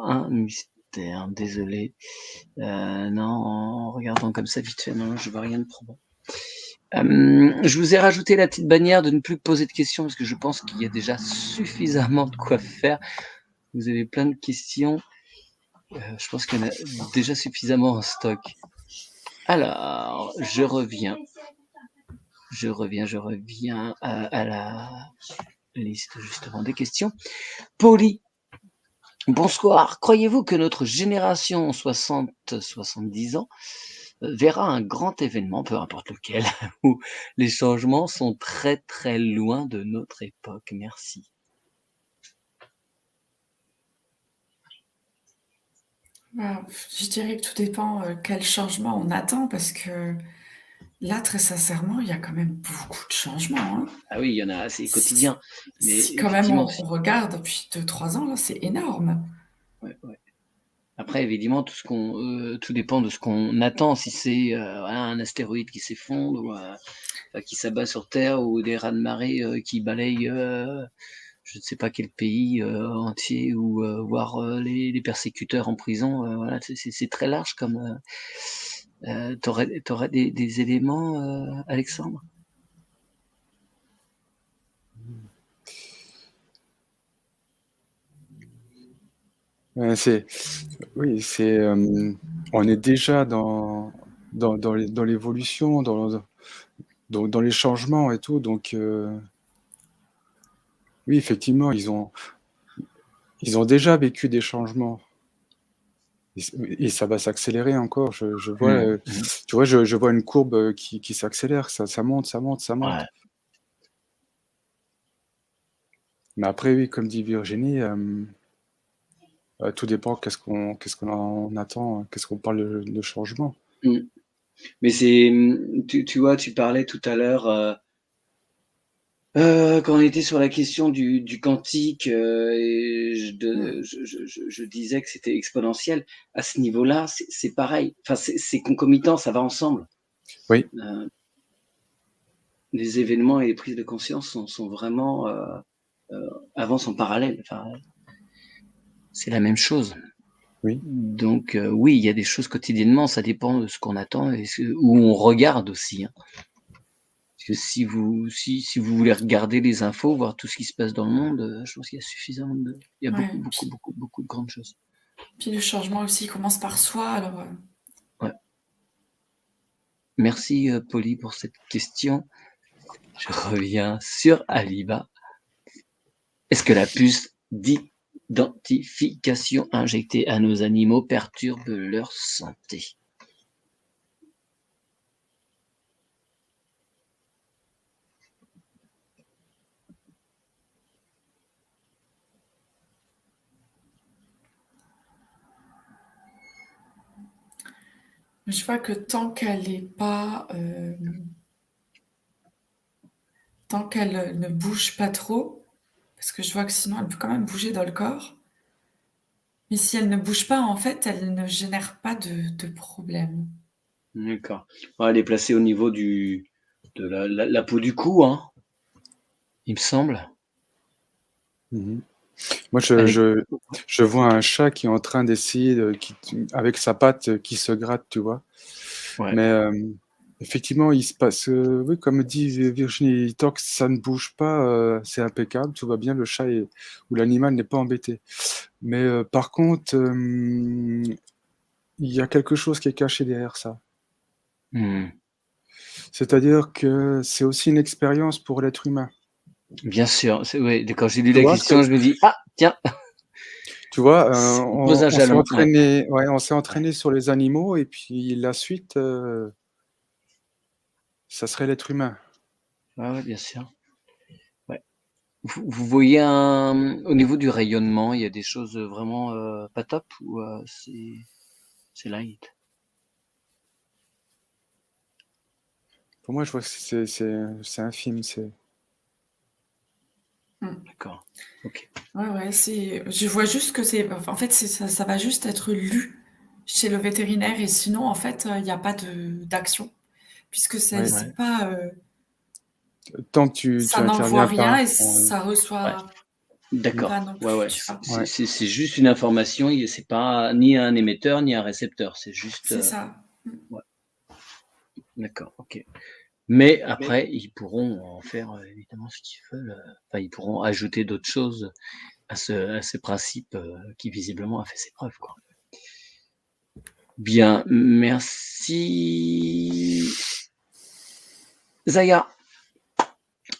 un mystère, désolé. Non, en regardant comme ça vite fait, non, je vois rien de probant. Je vous ai rajouté la petite bannière de ne plus poser de questions parce que je pense qu'il y a déjà suffisamment de quoi faire. Vous avez plein de questions. Je pense qu'il y en a déjà suffisamment en stock. Alors, je reviens à la liste justement des questions. Polly, bonsoir. Croyez-vous que notre génération 60-70 ans verra un grand événement, peu importe lequel, où les changements sont très très loin de notre époque? Merci. Je dirais que tout dépend quel changement on attend, parce que là, très sincèrement, il y a quand même beaucoup de changements. Hein. Ah oui, il y en a, c'est Si, quotidien. Mais si quand même effectivement, on regarde depuis 2-3 ans, là, c'est énorme. ouais. Après, évidemment, tout dépend de ce qu'on attend. Si c'est voilà, un astéroïde qui s'effondre, ou qui s'abat sur Terre, ou des raz-de-marée qui balayent, je ne sais pas quel pays entier, ou voir les persécuteurs en prison. Voilà, c'est très large comme. T'aurais des éléments, Alexandre? C'est oui, on est déjà dans l'évolution, dans les changements et tout, donc oui, effectivement, ils ont déjà vécu des changements et ça va s'accélérer encore. Je vois, tu vois, je vois une courbe qui s'accélère, ça monte, ça monte, ça monte. Ouais. Mais après, oui, comme dit Virginie, tout dépend qu'est-ce qu'on en attend, qu'est-ce qu'on parle de changement. Mm. Mais tu vois, tu parlais tout à l'heure, quand on était sur la question du quantique, et Mm. je disais que c'était exponentiel. À ce niveau-là, c'est pareil. Enfin, c'est concomitant, ça va ensemble. Oui, Les événements et les prises de conscience sont vraiment avancent en parallèle. Enfin, c'est la même chose. oui. Donc oui, il y a des choses quotidiennement, ça dépend de ce qu'on attend et où on regarde aussi. Hein. Parce que si vous voulez regarder les infos, voir tout ce qui se passe dans le monde, je pense qu'il y a suffisamment il y a Ouais. beaucoup de grandes choses. Puis le changement aussi commence par soi, alors Ouais. Merci Polly pour cette question. Je reviens sur Aliba. Est-ce que la puce d'identification injectée à nos animaux perturbe leur santé? je vois que tant qu'elle ne bouge pas trop, parce que je vois que sinon elle peut quand même bouger dans le corps, mais si elle ne bouge pas, en fait, elle ne génère pas de problème. D'accord. Ouais, elle est placée au niveau de la peau du cou, hein, il me semble. Mhm. Moi, Elle est... je vois un chat qui est en train d'essayer, avec sa patte, qui se gratte, tu vois. Ouais. Mais effectivement, il se passe, oui, comme dit Virginie, tant que ça ne bouge pas, c'est impeccable, tout va bien, le chat ou l'animal n'est pas embêté. Mais par contre, il y a quelque chose qui est caché derrière ça. Hmm. C'est-à-dire que c'est aussi une expérience pour l'être humain. Bien sûr. Ouais, quand j'ai lu Tu la vois ce que, question, je me dis, ah, tiens, tu vois, ça pose un on s'est jalon. Ouais. entraîné, ouais, on s'est Ouais. entraîné sur les animaux et puis la suite, ça serait l'être humain. Ouais, bien sûr. Ouais. Vous voyez au niveau du rayonnement, il y a des choses vraiment pas top ou c'est light? Pour moi, je vois que c'est infime. D'accord. Ok. Ouais, je vois juste que en fait, ça va juste être lu chez le vétérinaire, et sinon, en fait, il n'y a pas d'action, puisque Ouais. c'est pas, Tant que tu Ça n'envoie interviens rien pas et en ça Ouais, reçoit pas d'accord. non Ouais, plus, ouais. tu vois? ouais. C'est juste une information, c'est pas ni un émetteur ni un récepteur. C'est juste. C'est ça. Ouais, d'accord, ok. Mais après, ils pourront en faire évidemment ce qu'ils veulent. Enfin, ils pourront ajouter d'autres choses à ce principe qui visiblement a fait ses preuves, quoi. Bien, merci. Zaya.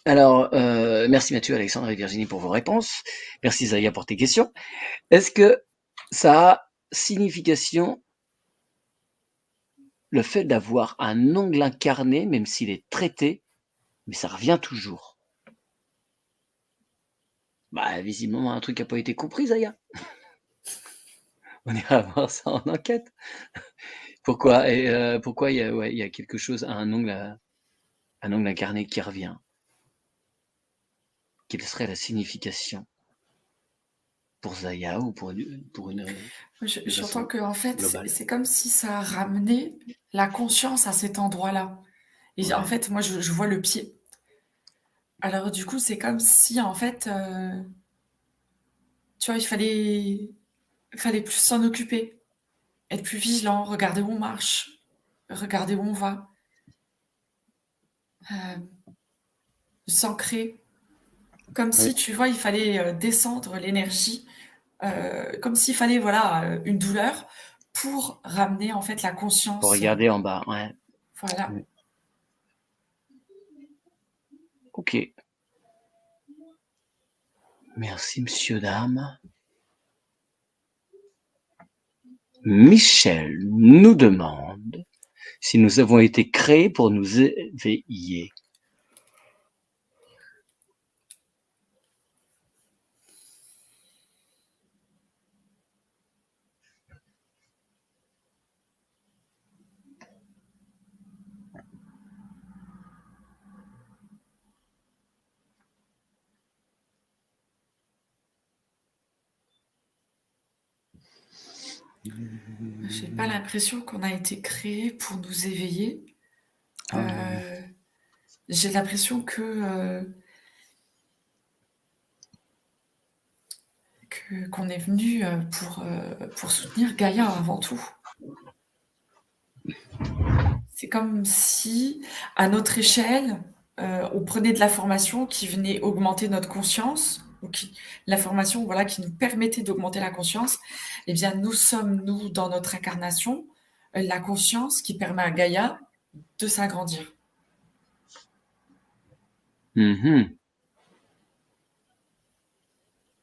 Alors, merci Mathieu, Alexandre et Virginie pour vos réponses. Merci Zaya pour tes questions. Est-ce que ça a signification le fait d'avoir un ongle incarné, même s'il est traité, mais ça revient toujours? Bah, visiblement, un truc n'a pas été compris, Zaya. On ira voir ça en enquête. Pourquoi? Et pourquoi il y a quelque chose, un ongle incarné qui revient? Quelle serait la signification pour Zaya ou pour une de J'entends façon qu'en fait, globale? c'est comme si ça ramenait la conscience à cet endroit-là et en Ouais. fait, moi, je vois le pied. Alors du coup, c'est comme si en fait, tu vois, il fallait plus s'en occuper, être plus vigilant, regarder où on marche, regarder où on va, heu, s'ancrer. Comme Oui. si, tu vois, il fallait, descendre l'énergie, comme s'il fallait, voilà, une douleur pour ramener, en fait, la Pour conscience. regarder en bas, ouais. Voilà. Oui. OK. Merci monsieur, dame. Michel nous demande si nous avons été créés pour nous éveiller. J'ai pas l'impression qu'on a été créé pour nous éveiller. Ah non, non. Heu, j'ai l'impression qu'on est venu, pour soutenir Gaïa avant tout. C'est comme si, à notre échelle, on prenait de l'information qui venait augmenter notre conscience ou l'information, voilà, qui nous permettait d'augmenter la conscience. Eh bien, nous sommes, nous, dans notre incarnation, la conscience qui permet à Gaïa de s'agrandir. Mmh.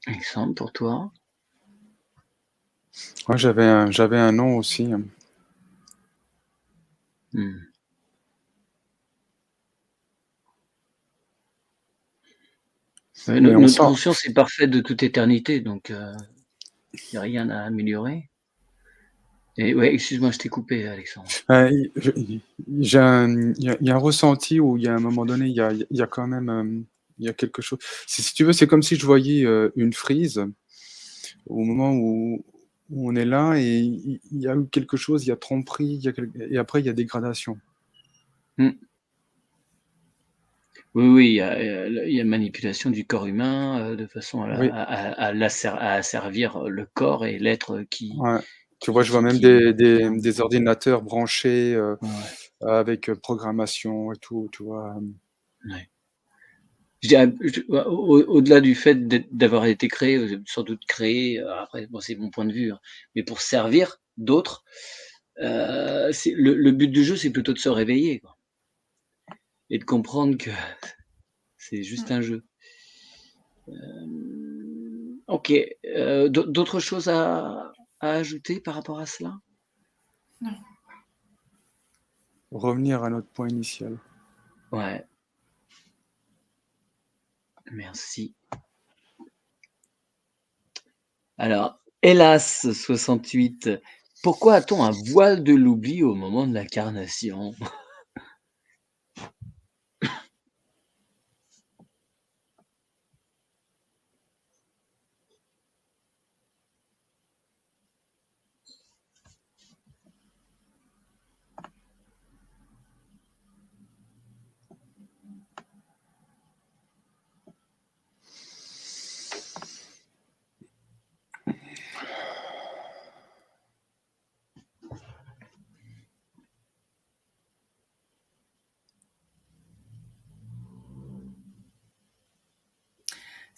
Alexandre, pour toi? Moi, j'avais un nom aussi. Mmh. Ouais, Mais on notre sent. conscience est parfaite de toute éternité, donc il y a rien à améliorer. Et ouais, excuse-moi, je t'ai coupé, Alexandre. Il y a un ressenti où il y a un moment donné, il y a quand même, il y a quelque chose. Si tu veux, c'est comme si je voyais une frise au moment où on est là et il y a eu quelque chose, il y a tromperie, et après il y a dégradation. Mmh. Oui, oui, il y a manipulation du corps humain, de façon Oui, à asservir le corps et l'être ouais. Tu vois, je vois même qui vient. des ordinateurs branchés Ouais, avec programmation et tout, tu vois. ouais. Je dirais, au-delà du fait d'avoir été créé, sans doute créé, après bon, c'est mon point de vue, hein, mais pour servir d'autres, c'est le but du jeu, c'est plutôt de se réveiller, quoi, et de comprendre que c'est juste Mmh. un jeu. OK, d'autres choses à ajouter par rapport à cela? Non. Revenir à notre point initial. Ouais, merci. Alors, hélas 68, pourquoi a-t-on un voile de l'oubli au moment de l'incarnation?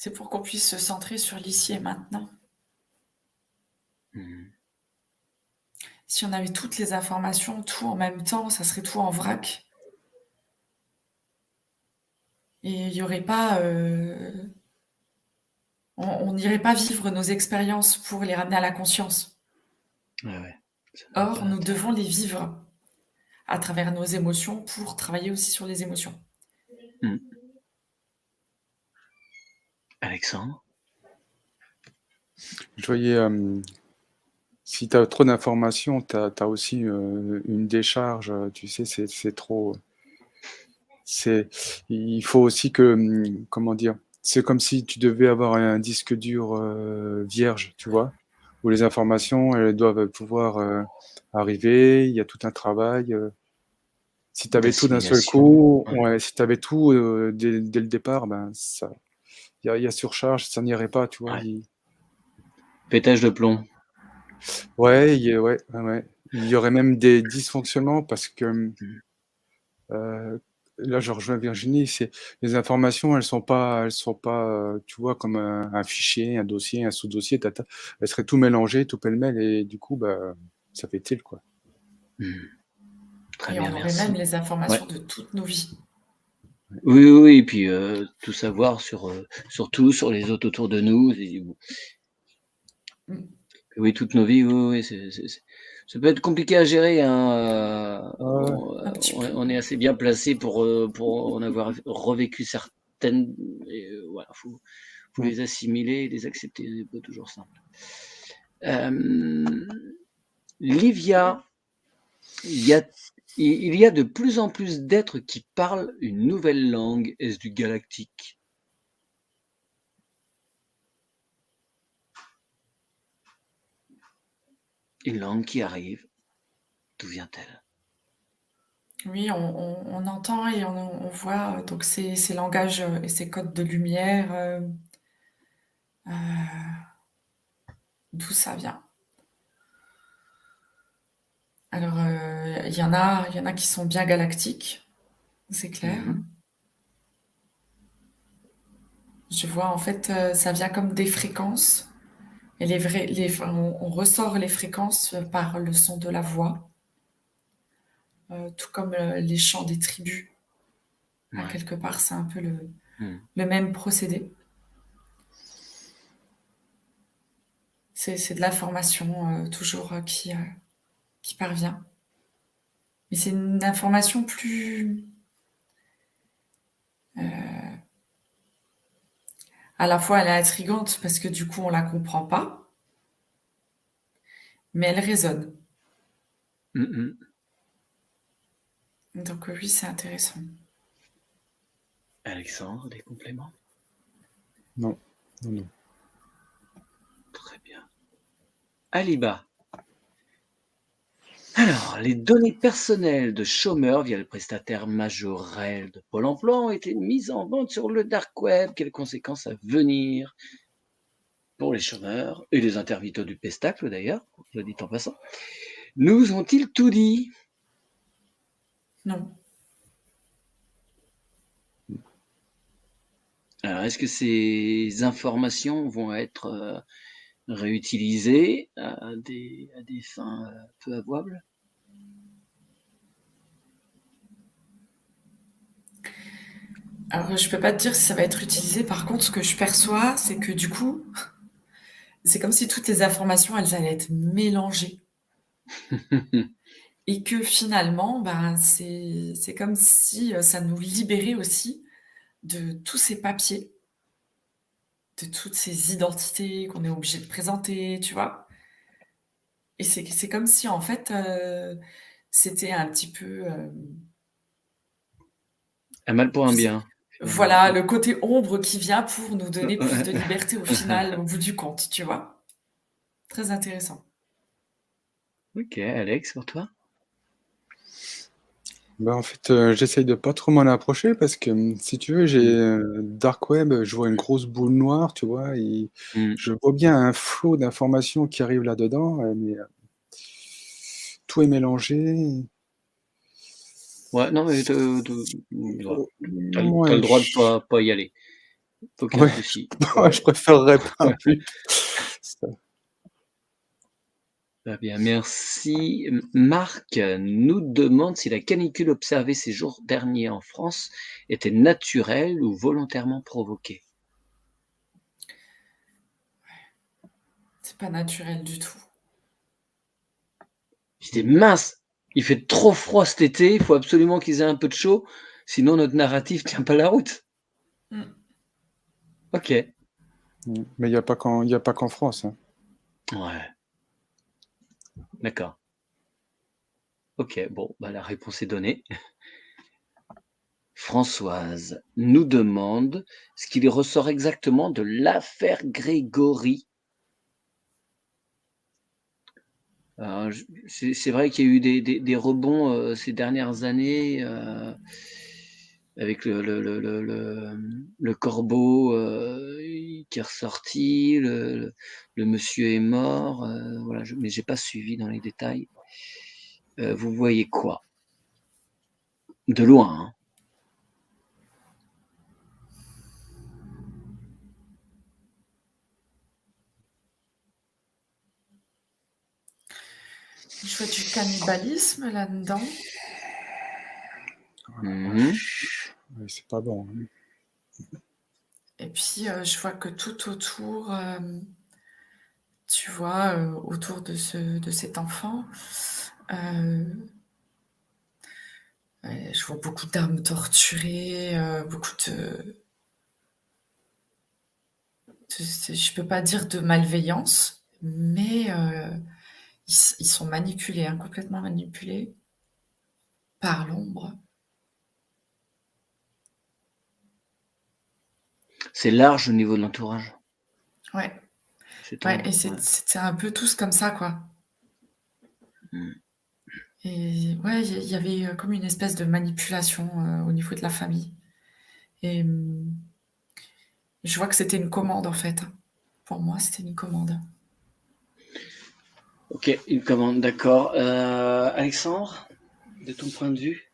C'est pour qu'on puisse se centrer sur l'ici et maintenant. Mmh. Si on avait toutes les informations, tout en même temps, ça serait tout en vrac. Et il y aurait pas, on n'irait pas vivre nos expériences pour les ramener à la conscience. Ouais. Ça n'aurait pas Or, nous d'intérêt. devons les vivre à travers nos émotions pour travailler aussi sur les émotions. Mmh. Alexandre? Je voyais, si tu as trop d'informations, tu as aussi, une décharge, tu sais, c'est trop, c'est il faut aussi que, comment dire? C'est comme si tu devais avoir un disque dur, vierge, tu vois? Où les informations, elles doivent pouvoir, arriver, il y a tout un travail, si tu avais tout d'un seul D'assimilation. coup, Ouais. ouais, si tu avais tout, dès le départ, ben, ça il y a surcharge, ça n'irait pas, tu vois? Ouais. Pétage de plomb. Ouais, ouais, ouais. Il y aurait même des dysfonctionnements parce que, Mmh. là, je rejoins Virginie, c'est les informations, elles sont pas, tu vois, comme un fichier, un dossier, un sous-dossier, elles seraient tout mélangées, tout pêle-mêle et du coup, bah, ça fait tilt, quoi. Mmh. Très Et bien, on aurait même merci. les Ouais. informations de toutes nos vies. Oui, oui, oui, et puis, tout savoir sur tout, sur les autres autour de nous, et bon, Mmh. oui, toutes nos vies, oui, oui, c'est ça peut être compliqué à gérer, hein, Ouais, ouais. bon, Un petit peu. on est assez bien placé pour en avoir revécu certaines, et voilà, faut Mmh. les assimiler, les accepter, c'est pas toujours simple. Hem, Livia, il y a il y a de plus en plus d'êtres qui parlent une nouvelle langue. Est-ce du galactique? Une langue qui arrive, d'où vient-elle? Oui, on entend et on voit, donc ces langages, et ces codes de lumière, heu, d'où ça vient. Alors, il y en a qui sont bien galactiques, c'est clair. Mmh. Je vois en fait, ça vient comme des fréquences et enfin, on ressort les fréquences, par le son de la voix, tout comme, les chants des tribus. À Ouais. quelque part, c'est un peu le Mmh. même procédé. C'est de l'information, toujours, qui parvient. Mais c'est une information plus, à la fois elle est intrigante parce que du coup on la comprend pas, mais elle résonne. Mmh mh. Donc, oui, c'est intéressant. Alexandre, des compléments? Non, non, non. Très bien. Aliba. Alors, les données personnelles de chômeurs via le prestataire Majorel de Pôle emploi ont été mises en vente sur le dark web. Quelles conséquences à venir pour les chômeurs et les intermittents du pestacle d'ailleurs, je le dis en passant. Nous ont-ils tout dit? Non. Alors, est-ce que ces informations vont être réutilisées à des fins peu avouables? Alors, je peux pas te dire si ça va être utilisé. Par contre, ce que je perçois, c'est que du coup, c'est comme si toutes les informations, elles allaient être mélangées et que finalement, ben, c'est comme si, ça nous libérait aussi de tous ces papiers, de toutes ces identités qu'on est obligé de présenter, tu vois? Et c'est comme si en fait, c'était un petit peu, Un mal pour un je sais bien, finalement. voilà, le côté ombre qui vient pour nous donner plus de liberté au final, au bout du compte, tu vois? Très intéressant. OK, Alex, pour toi? Bah, en fait, j'essaye de pas trop m'en approcher parce que, si tu veux, Mmh. dark web, je vois une grosse boule noire, tu vois? Et Mmh. je vois bien un flot d'informations qui arrive là-dedans, mais, tout est mélangé. Ouais, non, mais te voilà, Oh, tu as le ouais, droit de pas y aller. Aucun Ouais, souci. je préférerais pas Ouais. plus. Ça. Très bien, merci. Marc nous demande si la canicule observée ces jours derniers en France était naturelle ou volontairement provoquée. C'est pas naturel du tout. J'étais mince, il fait trop froid cet été, il faut absolument qu'ils aient un peu de chaud, sinon notre narratif tient pas la route. Mmh. Ok. Mais il n'y a pas qu'en France. Hein. Ouais. D'accord. Ok, bon, bah la réponse est donnée. Françoise nous demande ce qu'il ressort exactement de l'affaire Grégory. Alors, c'est vrai qu'il y a eu des rebonds ces dernières années avec le corbeau qui est ressorti, le monsieur est mort, voilà, mais j'ai pas suivi dans les détails. Vous voyez quoi? De loin, hein. Je vois du cannibalisme là-dedans. Mhm. Ouais, c'est pas bon. Hein. Et puis, je vois que tout autour, tu vois, autour de cet enfant, je vois beaucoup d'armes torturées, beaucoup je peux pas dire de malveillance, mais ils sont manipulés, hein, complètement manipulés par l'ombre. C'est large au niveau de l'entourage. Ouais, C'est ouais, tendre. et Ouais. c'était un peu tous comme ça, quoi. Mm. Et ouais, il y avait comme une espèce de manipulation au niveau de la famille. Et je vois que c'était une commande, en fait. Pour moi, c'était une commande. Ok, une commande, d'accord. Alexandre, de ton point de vue?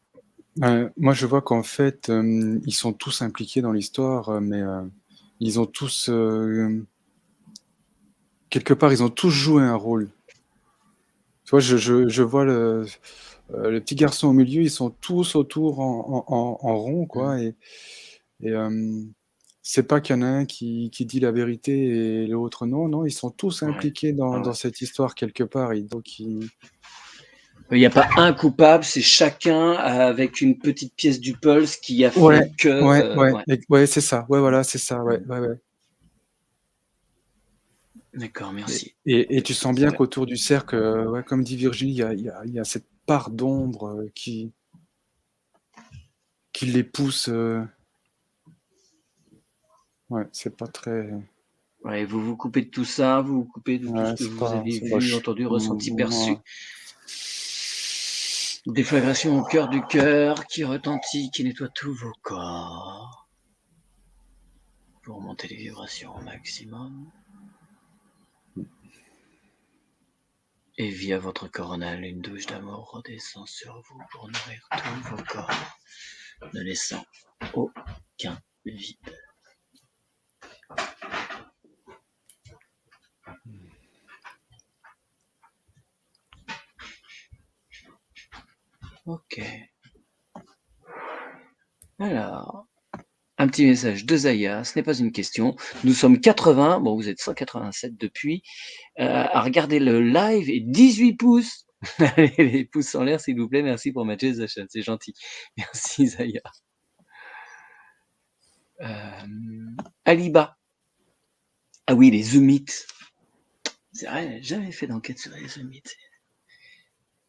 Moi, je vois qu'en fait, ils sont tous impliqués dans l'histoire, mais ils ont tous, quelque part, ils ont tous joué un rôle. Tu vois, je vois le petit garçon au milieu, ils sont tous autour en rond, Mm. quoi. Et c'est pas qu'il y en a un qui dit la vérité et l'autre non, non, ils sont tous Ouais. impliqués Ah dans ouais. cette histoire quelque part. Et donc, Il n'y a pas un coupable, c'est chacun avec une petite pièce du puzzle qui a ouais, fait que. ouais, Ouais. ouais, c'est ça. Ouais, voilà, c'est ça. Ouais, Mm. ouais, ouais. D'accord, Et, merci. et tu sens bien Ouais. qu'autour du cercle, ouais, comme dit Virginie, il y a cette part d'ombre qui les pousse. Ouais, c'est pas très. Ouais, vous vous coupez de tout ça, vous vous coupez de tout ce Ouais, que vous avez c'est vu, moche. entendu, ressenti, Ouais. perçu. Déflagration au cœur du cœur qui retentit, qui nettoie tous vos corps. Pour remonter les vibrations au maximum. Et via votre coronal, une douche d'amour redescend sur vous pour nourrir tous vos corps, ne laissant aucun vide. Ok. Alors, un petit message de Zaya, ce n'est pas une question. Nous sommes 80, bon vous êtes 187 depuis, à regarder le live et 18 pouces. Allez, les pouces en l'air s'il vous plaît, merci pour matcher les achats, c'est gentil. Merci Zaya. Aliba. Ah oui, les Zoomites. C'est vrai, j'ai jamais fait d'enquête sur les Zoomites.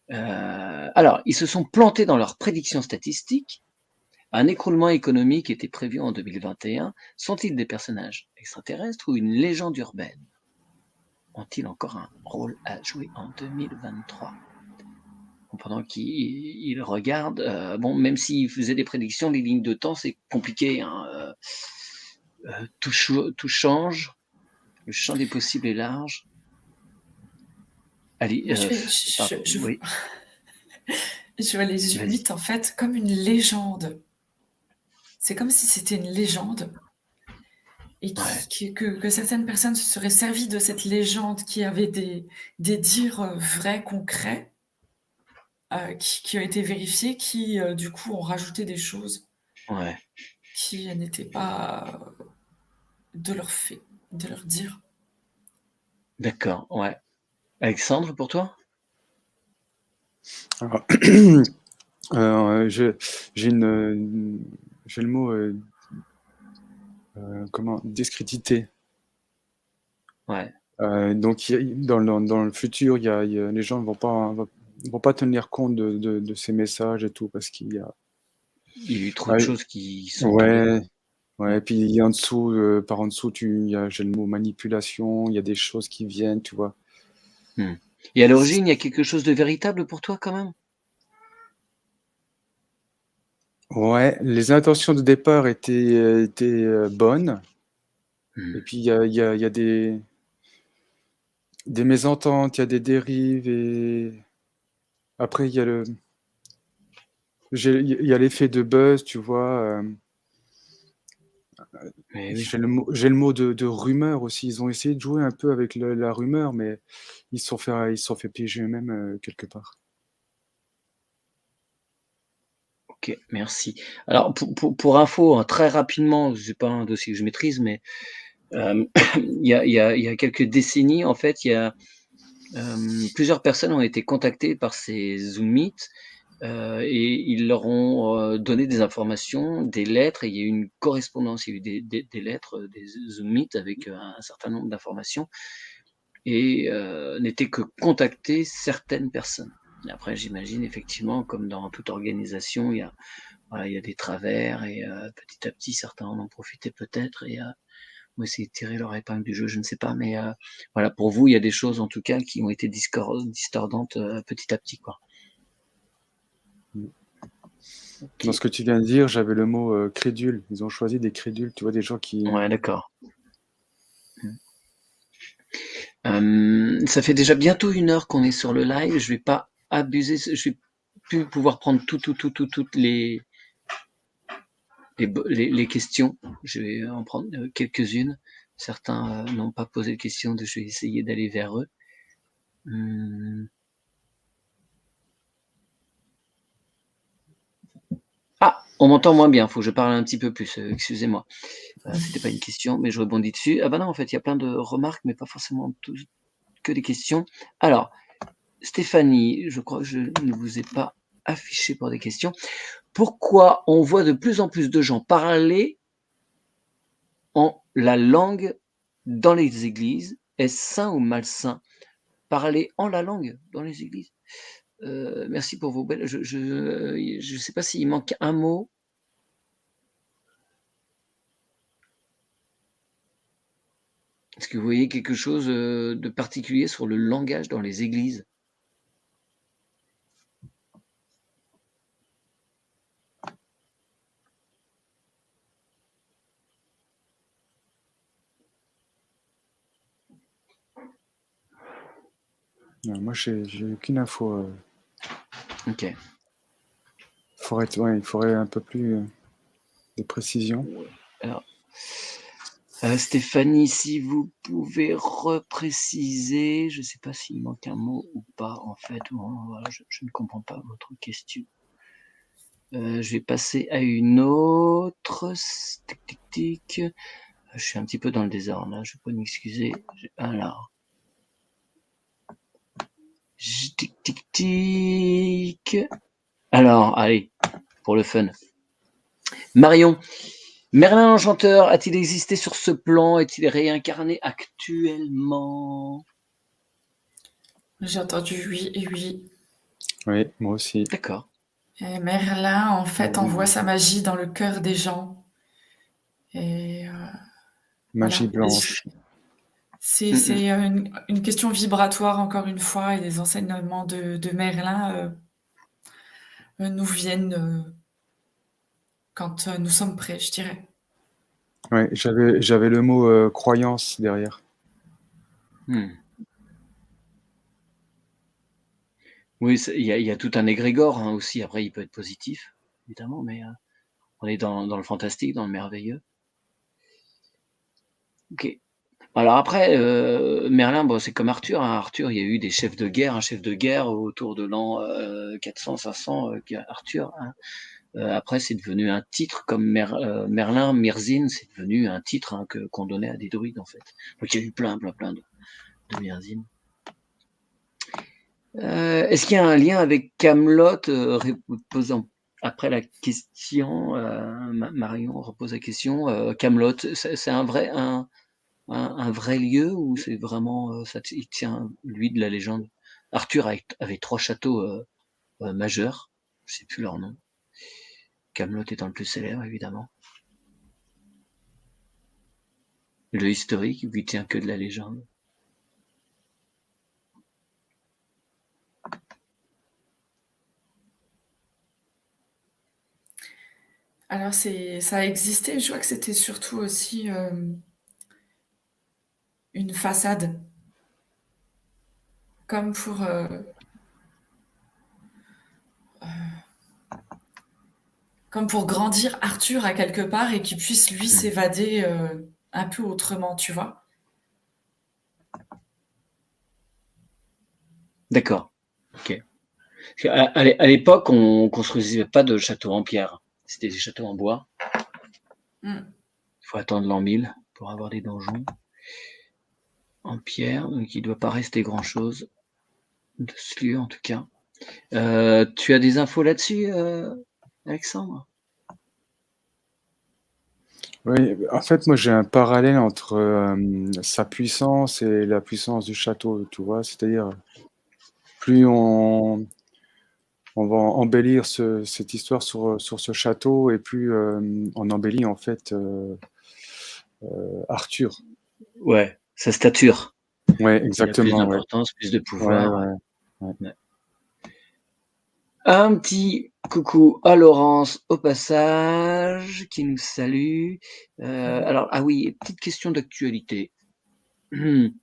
Alors, ils se sont plantés dans leurs prédictions statistiques. Un écroulement économique était prévu en 2021. Sont-ils des personnages extraterrestres ou une légende urbaine? Ont-ils encore un rôle à jouer en 2023? Pendant qu'ils regardent, bon, même s'ils faisaient des prédictions, les lignes de temps, c'est compliqué. Hein, tout change. Le champ des possibles est large. Allez, Moi, pardon, oui, je vois les vas-y. Humites, en fait, comme une légende. C'est comme si c'était une légende. et Ouais, que certaines personnes se seraient servies de cette légende qui avait des dires, vrais, concrets, qui ont été vérifiés, qui, du coup, ont rajouté des choses ouais. qui n'étaient pas de leur fait, de leur dire. D'accord, ouais. Alexandre, pour toi? Alors, je j'ai j'ai le mot, comment? Discrédité. Ouais. Donc dans le futur, les gens vont pas tenir compte de ces messages et tout parce qu'il y a Il y a eu trop de ouais, choses qui sont tombées, quoi. ouais, Mmh. ouais, puis il y a en dessous, par en dessous, j'ai le mot manipulation, il y a des choses qui viennent, tu vois? Mmh. Et à l'origine, il y a quelque chose de véritable pour toi quand même? Ouais, les intentions de départ étaient, bonnes et Mmh. puis il y a des mésententes, il y a des dérives et après il y a l'effet de buzz, tu vois? Eh oui. J'ai le mot de rumeur aussi. Ils ont essayé de jouer un peu avec la rumeur, mais ils se sont fait piéger eux-mêmes, quelque part. OK, merci. Alors pour info, hein, très rapidement, c'est pas un dossier que je maîtrise, mais il y a quelques décennies, en fait, plusieurs personnes ont été contactées par ces Zoom Meet, et ils leur ont, donné des informations, des lettres et il y a eu une correspondance. Il y a eu des lettres, des Zoom Meet avec, un certain nombre d'informations et n'étaient que contactées certaines personnes. Et après j'imagine effectivement comme dans toute organisation, voilà, il y a des travers et petit à petit certains en ont profité peut-être et ou essayer de tirer leur épingle du jeu, je ne sais pas, mais voilà, pour vous, il y a des choses en tout cas qui ont été discordantes, petit à petit, quoi. Mmh. Dans ce OK. que tu viens de dire, j'avais le mot, crédule. Ils ont choisi des crédules, tu vois? Des gens qui Ouais, d'accord. Mmh. Ça fait déjà bientôt 1 heure qu'on est sur le live, je vais pas abuser, je vais plus pouvoir prendre toutes les questions. Je vais en prendre, quelques-unes. Certains, n'ont pas posé de questions, donc je vais essayer d'aller vers eux. Mmh. Ah! On m'entend moins bien, faut que je parle un petit peu plus, excusez-moi. C'était pas une question, mais je rebondis dessus. Ah bah non, en fait, il y a plein de remarques, mais pas forcément que des questions. Alors, Stéphanie, je crois que je ne vous ai pas affiché pour des questions. Pourquoi on voit de plus en plus de gens parler en la langue dans les églises? Est-ce sain ou malsain? Parler en la langue dans les églises? Merci pour vos belles je sais pas s'il manque un mot. Est-ce que vous voyez quelque chose, de particulier sur le langage dans les églises? moi, j'ai aucune info, OK. il faudrait un peu plus, de précision. Ouais. Alors, Stéphanie, si vous pouvez repréciser, je ne sais pas s'il manque un mot ou pas en fait. Bon, voilà, je ne comprends pas votre question. Je vais passer à une autre. Tic, tic, tic. Je suis un petit peu dans le désordre là, je peux m'excuser. Alors, tic, tic, tic. Alors, allez, pour le fun. Marion, Merlin l'Enchanteur a-t-il existé sur ce plan? Est-il réincarné actuellement? J'ai entendu oui et oui. Oui, moi aussi. D'accord. Et Merlin, en fait, envoie Mmh. sa magie dans le cœur des gens et Magie voilà. blanche. Mmh. C'est, une question vibratoire encore une fois et les enseignements de Merlin, nous viennent, quand, nous sommes prêts, je dirais. Ouais, j'avais le mot, croyance derrière. Mmh. Oui, il y a tout un égrégore, hein, aussi. Après, il peut être positif, évidemment, mais on est dans le fantastique, dans le merveilleux. OK. Alors après, Merlin, bon, c'est comme Arthur, hein. Arthur, il y a eu des chefs de guerre, un chef de guerre autour de l'an 400-500, Arthur, hein. Après, c'est devenu un titre comme Merlin, Myrzine, c'est devenu un titre, hein, qu'on donnait à des druides, en fait. Donc il y a eu plein de Myrzine. Est-ce qu'il y a un lien avec Camelot, posant après la question, Marion repose la question, Camelot, c'est un vrai lieu ou c'est vraiment, il tient lui de la légende? Arthur avait 3 châteaux majeurs, je sais plus leur nom. Camelot étant le plus célèbre, évidemment. Le historique, lui tient que de la légende. Alors ça a existé, je vois que c'était surtout aussi, une façade. Comme pour, comme pour grandir Arthur à quelque part et qu'il puisse lui s'évader, un peu autrement, tu vois? D'accord, OK. Parce à l'époque, on construisait pas de châteaux en pierre, c'était des châteaux en bois. Mmh. Il faut attendre l'an 1000 pour avoir des donjons en pierre, donc il doit pas rester grand-chose de ce lieu, en tout cas. Tu as des infos là-dessus, Alexandre? Oui, en fait, moi, j'ai un parallèle entre sa puissance et la puissance du château, tu vois. C'est-à-dire, plus on va embellir cette histoire sur ce château, et plus on embellit, en fait, Arthur. Ouais, sa stature. Ouais, Il a plus exactement, ouais. d'importance, plus de Ouais, pouvoir, ouais. ouais, ouais. Ouais. Un petit coucou à Laurence au passage, qui nous salue. Alors, ah oui, petite question d'actualité.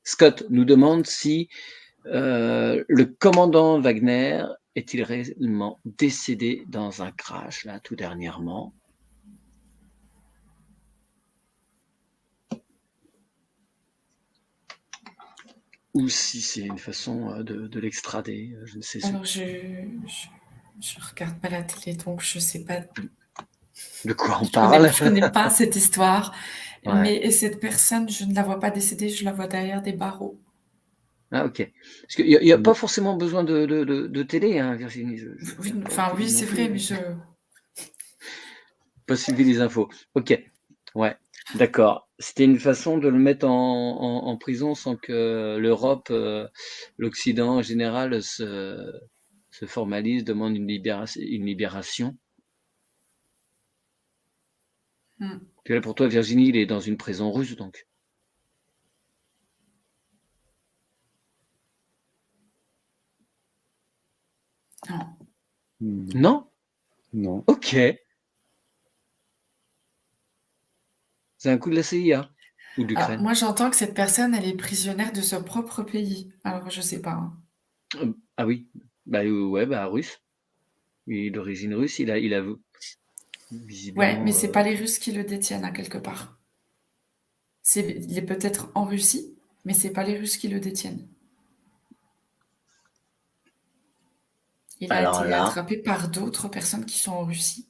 Scott nous demande si le commandant Wagner est-il réellement décédé dans un crash, là, tout dernièrement? Ou si c'est une façon de l'extrader, je ne sais Alors je regarde pas la télé, donc je sais pas. de quoi on Je connais parle. je connais pas cette histoire, Ouais. mais cette personne, je ne la vois pas décédée, je la vois derrière des barreaux. Ah, OK. Parce qu'il y a Mm. pas forcément besoin de télé, hein, Virginie. Je Oui, regarde pas la enfin télé oui, non c'est vrai, plus. mais je Pas suivi les infos. OK. Ouais, d'accord. C'était une façon de le mettre en prison sans que l'Europe, l'Occident en général se formalise, demande une libération. mmh, Puis là, pour toi, Virginie, il est dans une prison russe, donc? non. Mm. Non? Non. OK. C'est un coup de la CIA ou de Alors l'Ukraine? moi, j'entends que cette personne, elle est prisonnière de son propre pays. Alors je sais pas, hein. Ah oui, bah, ouais, bah, russe. Il est d'origine russe, il a Ouais, mais visiblement, c'est pas les Russes qui le détiennent, à quelque part. Il est peut-être en Russie, mais c'est pas les Russes qui le détiennent. Il a alors été là, attrapé par d'autres personnes qui sont en Russie.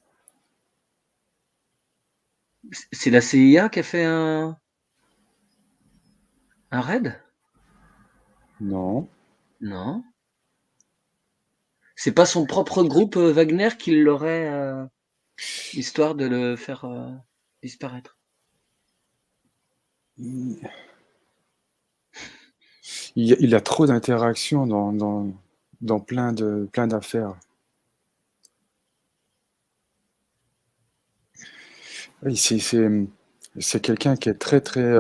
c'est la CIA qui a fait un raid? Non. Non? C'est pas son propre groupe, Wagner qui l'aurait, histoire de le faire, disparaître? Il, il a trop d'interactions dans plein d'affaires. Oui, c'est quelqu'un qui est très, très.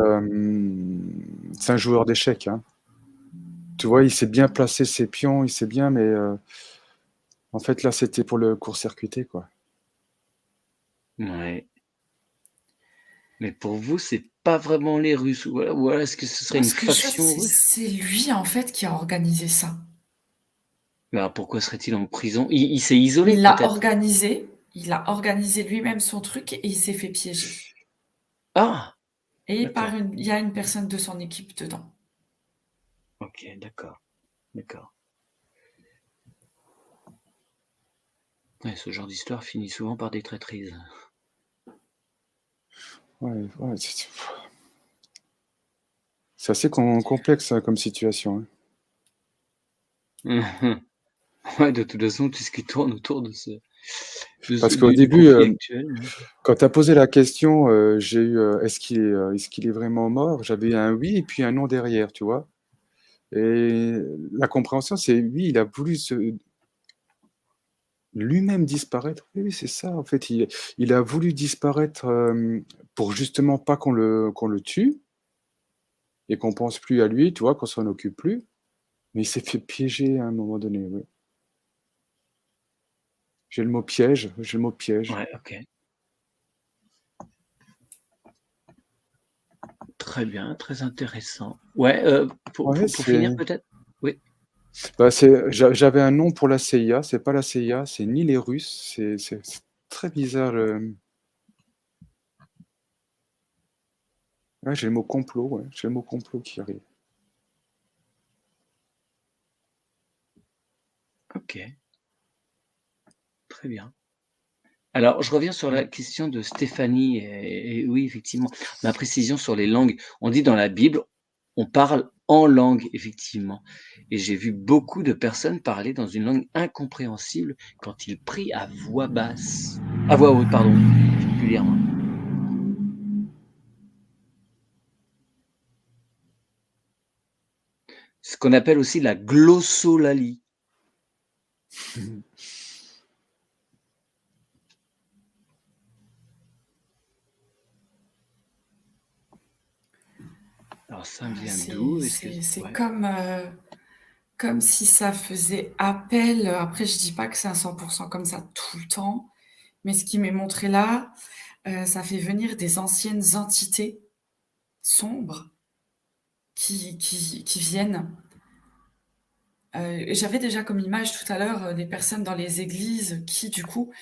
C'est un joueur d'échecs, hein. Tu vois, il sait bien placer ses pions, il sait bien, mais en fait, là, c'était pour le court-circuiter, quoi. Ouais. Mais pour vous, c'est pas vraiment les Russes? Ou alors est-ce que ce serait Moi, une ce que je vois, faction russe? c'est lui, en fait, qui a organisé ça. Mais alors pourquoi serait-il en prison? Il s'est isolé Il peut-être? il a organisé lui-même son truc et il s'est fait piéger. Ah! et D'accord. il y a une personne de son équipe dedans. OK, d'accord, d'accord. Ouais, ce genre d'histoire finit souvent par des traîtrises. Ouais, ouais, c'est assez complexe hein, comme situation. Mmh. Ouais, de toute façon, tout ce qui tourne autour Parce qu'au du début, conflit actuel, hein. quand tu as posé la question, j'ai eu est-ce qu'il est vraiment mort? J'avais un oui et puis un non derrière, tu vois? Et la compréhension, c'est oui, il a voulu lui-même disparaître. Oui, oui, c'est ça, en fait. Il a voulu disparaître pour justement pas qu'on le tue et qu'on pense plus à lui, tu vois, qu'on s'en occupe plus. Mais il s'est fait piéger à un moment donné, oui. J'ai le mot piège, j'ai le mot piège. Ouais, OK. Très bien, très intéressant. Ouais, Ouais, pour finir c'est peut-être? Oui. bah, j'avais un nom pour la CIA, c'est pas la CIA, c'est ni les Russes, c'est très bizarre. Ouais, j'ai le mot complot, ouais, j'ai le mot complot qui arrive. OK, très bien. Alors, je reviens sur la question de Stéphanie et oui, effectivement, ma précision sur les langues. On dit dans la Bible, on parle en langue, effectivement. Et j'ai vu beaucoup de personnes parler dans une langue incompréhensible quand ils prient à voix basse, à voix haute, pardon, particulièrement. Ce qu'on appelle aussi la glossolalie. Alors ça me vient d'où? Est-ce que C'est ouais. comme si ça faisait appel, après je dis pas que c'est à 100 comme ça tout le temps, mais ce qui m'est montré là, ça fait venir des anciennes entités sombres qui viennent. J'avais déjà comme image tout à l'heure, des personnes dans les églises qui du coup,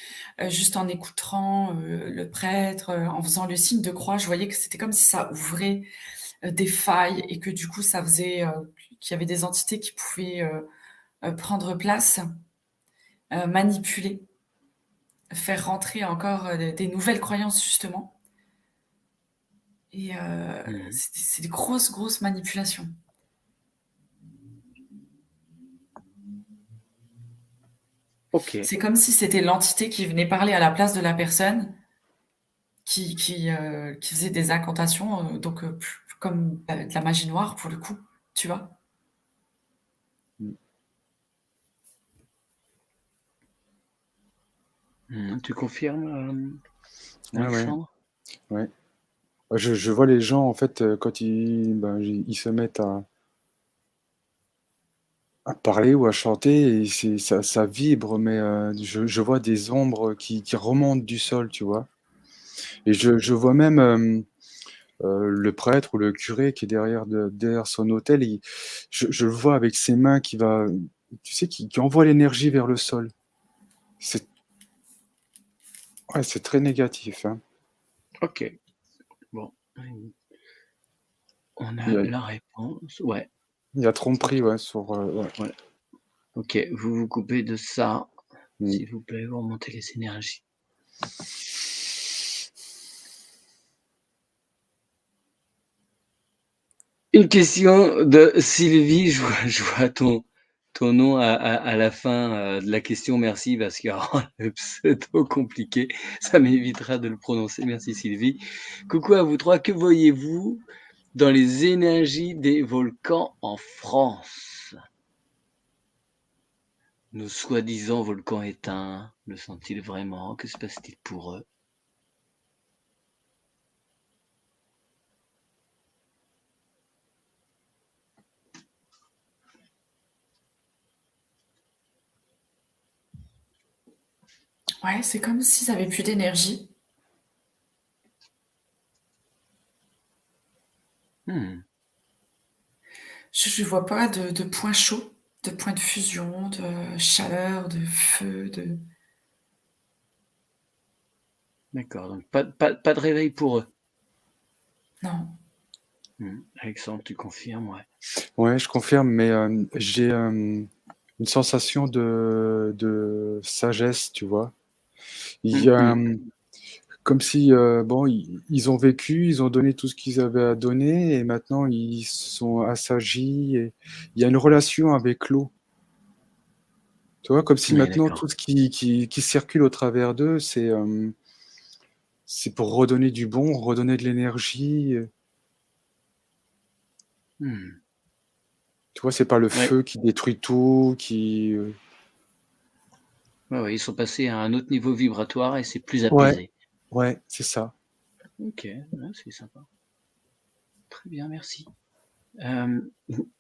juste en écoutant, le prêtre, en faisant le signe de croix, je voyais que c'était comme si ça ouvrait, des failles et que du coup ça faisait, qu'il y avait des entités qui pouvaient, prendre place, manipuler, faire rentrer encore, des nouvelles croyances justement et Mmh. c'est des grosses, grosses manipulations. OK. C'est comme si c'était l'entité qui venait parler à la place de la personne qui faisait des incantations, donc plus comme, de la magie noire pour le coup, tu vois? Mmh. Mmh. Tu confirmes, Ouais, ouais, Alexandre? ouais. Je vois les gens en fait, quand ils se mettent à parler ou à chanter et ça vibre, mais je vois des ombres qui remontent du sol, tu vois? Et je vois même, le prêtre ou le curé qui est derrière son autel, je le vois avec ses mains qui va, tu sais, qui envoie l'énergie vers le sol. C'est ouais, c'est très négatif, hein. OK. Bon, mmh, on Il y a a la réponse. Ouais, il y a tromperie, ouais, sur, ouais. ouais. OK, vous vous coupez de ça, Mmh. s'il vous plaît, vous remontez les énergies. Une question de Sylvie, je vois ton nom à la fin, de la question, merci, parce que alors le pseudo compliqué, ça m'évitera de le prononcer. Merci Sylvie. Coucou à vous 3, que voyez-vous dans les énergies des volcans en France? Nos soi-disant volcans éteints, le sont-ils vraiment? Que se passe-t-il pour eux? Ouais, c'est comme s'ils avaient plus d'énergie. Mmh, Je vois pas de points chauds, de points de fusion, de chaleur, de feu, de d'accord, donc pas de réveil pour eux. Non. Alexandre, tu confirmes, ouais. Ouais, je confirme, mais j'ai une sensation de sagesse, tu vois. Il y a, comme si, bon, ils ont vécu, ils ont donné tout ce qu'ils avaient à donner, et maintenant ils sont assagis, et il y a une relation avec l'eau. Tu vois, comme si Ouais, maintenant d'accord. tout ce qui circule au travers d'eux, c'est pour redonner du bon, redonner de l'énergie. Hmm. Tu vois, c'est pas le Ouais. feu qui détruit tout, Ouais, ouais, ils sont passés à un autre niveau vibratoire et c'est plus Ouais, apaisé. ouais, c'est ça. Ok, ouais, c'est sympa. Très bien, merci. Euh,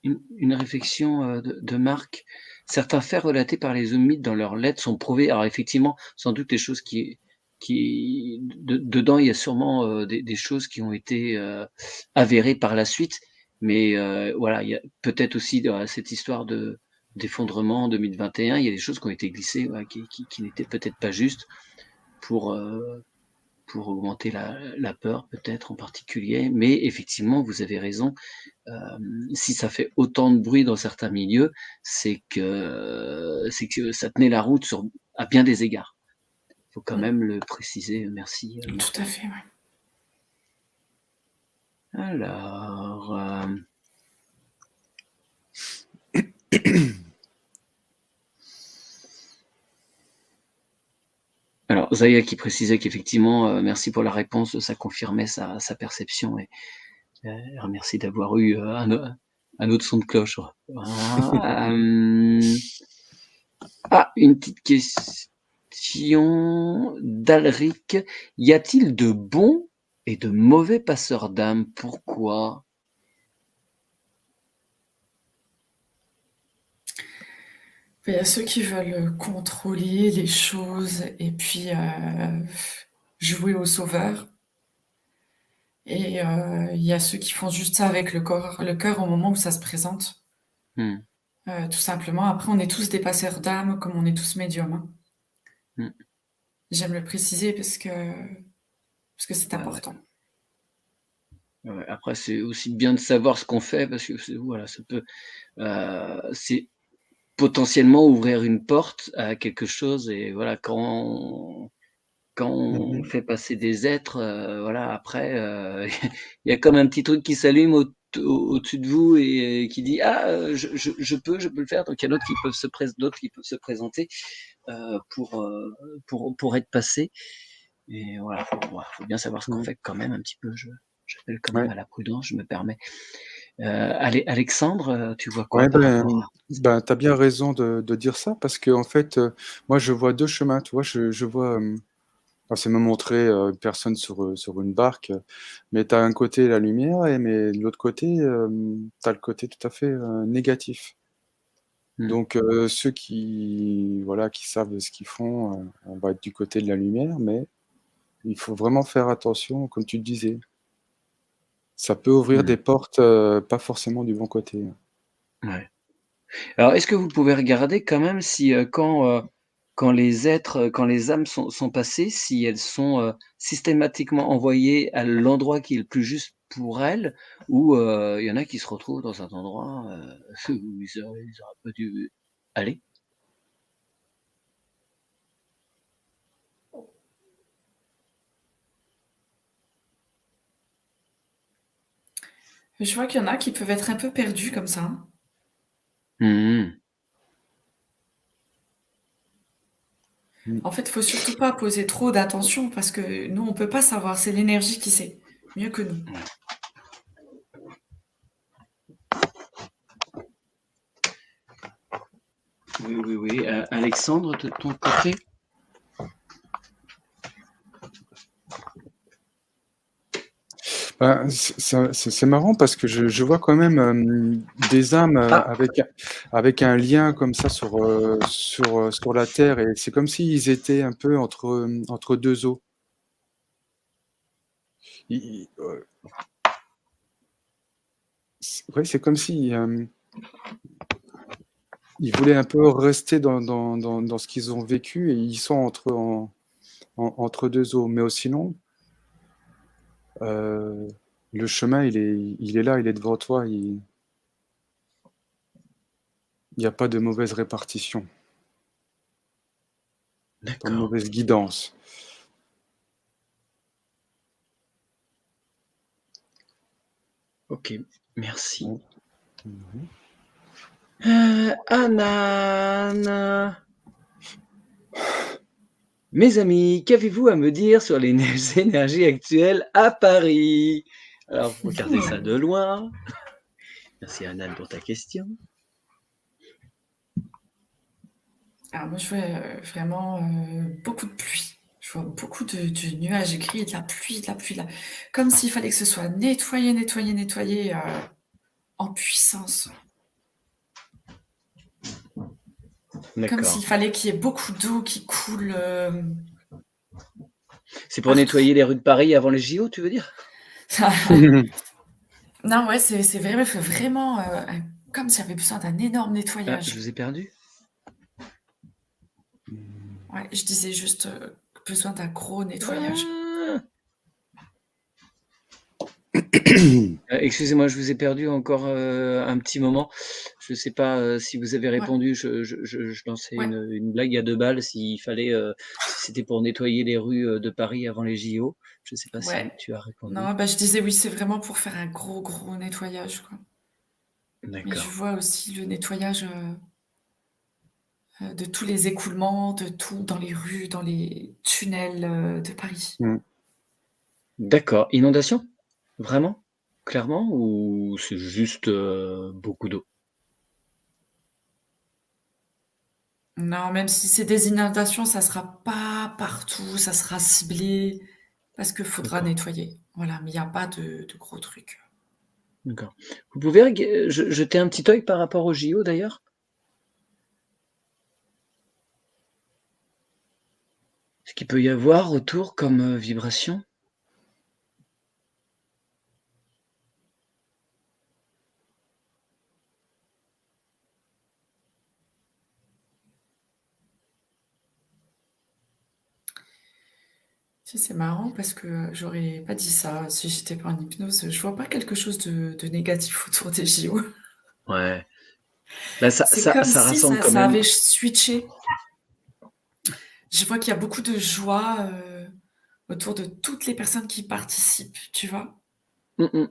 une réflexion de Marc. Certains faits relatés par les Humides dans leurs lettres sont prouvés. Alors effectivement, sans doute des choses dedans, il y a sûrement des choses qui ont été avérées par la suite. Mais voilà, il y a peut-être aussi dans cette histoire d'effondrement en 2021, il y a des choses qui ont été glissées, voilà, qui n'étaient peut-être pas justes pour pour augmenter la peur peut-être en particulier. Mais effectivement, vous avez raison. Si ça fait autant de bruit dans certains milieux, c'est que ça tenait la route à bien des égards. Il faut quand même le préciser. Merci, Tout à Marc. fait, ouais. Alors, Zaya qui précisait qu'effectivement, merci pour la réponse, ça confirmait sa perception et merci d'avoir eu un autre son de cloche. Voilà. Une petite question d'Alric. Y a-t-il de bons et de mauvais passeurs d'âme? Pourquoi? Il y a ceux qui veulent contrôler les choses et puis jouer au sauveur. Et il y a ceux qui font juste ça avec le cœur au moment où ça se présente. Hmm, Tout simplement. Après, on est tous des passeurs d'âme, comme on est tous médiums, hein. hmm. J'aime le préciser parce que c'est Ouais, ouais. important. Ouais, après, c'est aussi bien de savoir ce qu'on fait parce que voilà, c'est potentiellement ouvrir une porte à quelque chose et voilà, quand on Mhm. fait passer des êtres, voilà, après, il y a comme un petit truc qui s'allume au-dessus de vous et qui dit: «Ah, je peux le faire». Donc il y a d'autres qui peuvent se présenter, pour être passés et faut bien savoir ce qu'on Mhm. fait quand même un petit peu. J'appelle quand même Ouais, à la prudence, je me permets. Alexandre, tu vois quoi ouais, par rapport à ça? tu as bien raison de dire ça, parce que en fait, moi je vois deux chemins, tu vois, je vois, c'est me montrer une personne sur une barque, mais tu as un côté la lumière, mais de l'autre côté, tu as le côté tout à fait négatif. Mmh, Donc ceux qui, voilà, qui savent ce qu'ils font, on va être du côté de la lumière, mais il faut vraiment faire attention, comme tu le disais. Ça peut ouvrir mmh, des portes, pas forcément du bon côté. ouais. Alors, est-ce que vous pouvez regarder quand même si, quand les âmes sont passées, si elles sont, systématiquement envoyées à l'endroit qui est le plus juste pour elles ou, il y en a qui se retrouvent dans un endroit, où ils auraient pas dû aller? Je vois qu'il y en a qui peuvent être un peu perdus comme ça, hein. Mmh. Mmh. En fait, il faut surtout pas poser trop d'attention parce que nous, on peut pas savoir. C'est l'énergie qui sait mieux que nous. Oui, oui, oui. Alexandre, de ton côté? Ben, c'est marrant parce que je vois quand même des âmes Ah! avec un lien comme ça sur la Terre, et c'est comme s'ils étaient un peu entre deux eaux. Ouais, c'est comme si ils voulaient un peu rester dans ce qu'ils ont vécu, et ils sont entre deux eaux. Mais sinon, Le chemin, il est là, il est devant toi, il n'y a pas de mauvaise répartition, pas de D'accord. mauvaise guidance. Ok, merci. Ouais. Mhm. Anan, mes amis, qu'avez-vous à me dire sur les énergies actuelles à Paris? Alors, vous regardez ça de loin. Merci Anan pour ta question. Alors moi, je vois vraiment beaucoup de pluie. Je vois beaucoup de nuages gris, de la pluie, de la pluie, comme s'il fallait que ce soit nettoyé, nettoyé, nettoyé en puissance. Comme D'accord. s'il fallait qu'il y ait beaucoup d'eau qui coule C'est pour partout. nettoyer les rues de Paris avant les JO, tu veux dire? Non, ouais, c'est vraiment, il faut vraiment comme s'il y avait besoin d'un énorme Ah, nettoyage. je vous ai perdu? Ouais, je disais juste besoin d'un gros nettoyage. Ah. Excusez-moi, je vous ai perdu encore un petit moment. Je ne sais pas si vous avez Ouais, répondu. Je lançais ouais, une blague à 2 balles. S'il fallait, si c'était pour nettoyer les rues de Paris avant les JO. Je ne sais pas si ouais. tu as répondu. Non, bah, je disais oui, c'est vraiment pour faire un gros, gros nettoyage, quoi. Mais je D'accord. vois aussi le nettoyage de tous les écoulements, de tout dans les rues, dans les tunnels de Paris. Mm. D'accord. Inondation? Vraiment? Clairement? Ou c'est juste beaucoup d'eau? Non, même si c'est des inondations, ça sera pas partout, ça sera ciblé, parce qu'il faudra D'accord. nettoyer. Voilà, mais il n'y a pas de gros trucs. D'accord. Vous pouvez jeter un petit œil par rapport aux JO d'ailleurs? Ce qu'il peut y avoir autour comme vibration? Si, c'est marrant parce que j'aurais pas dit ça si j'étais pas en hypnose. Je vois pas quelque chose de négatif autour des JO. Ouais. Bah, ça C'est ça comme ça si rassemble quand ça même. avait switché. Je vois qu'il y a beaucoup de joie autour de toutes les personnes qui participent, tu vois? Mmh mh.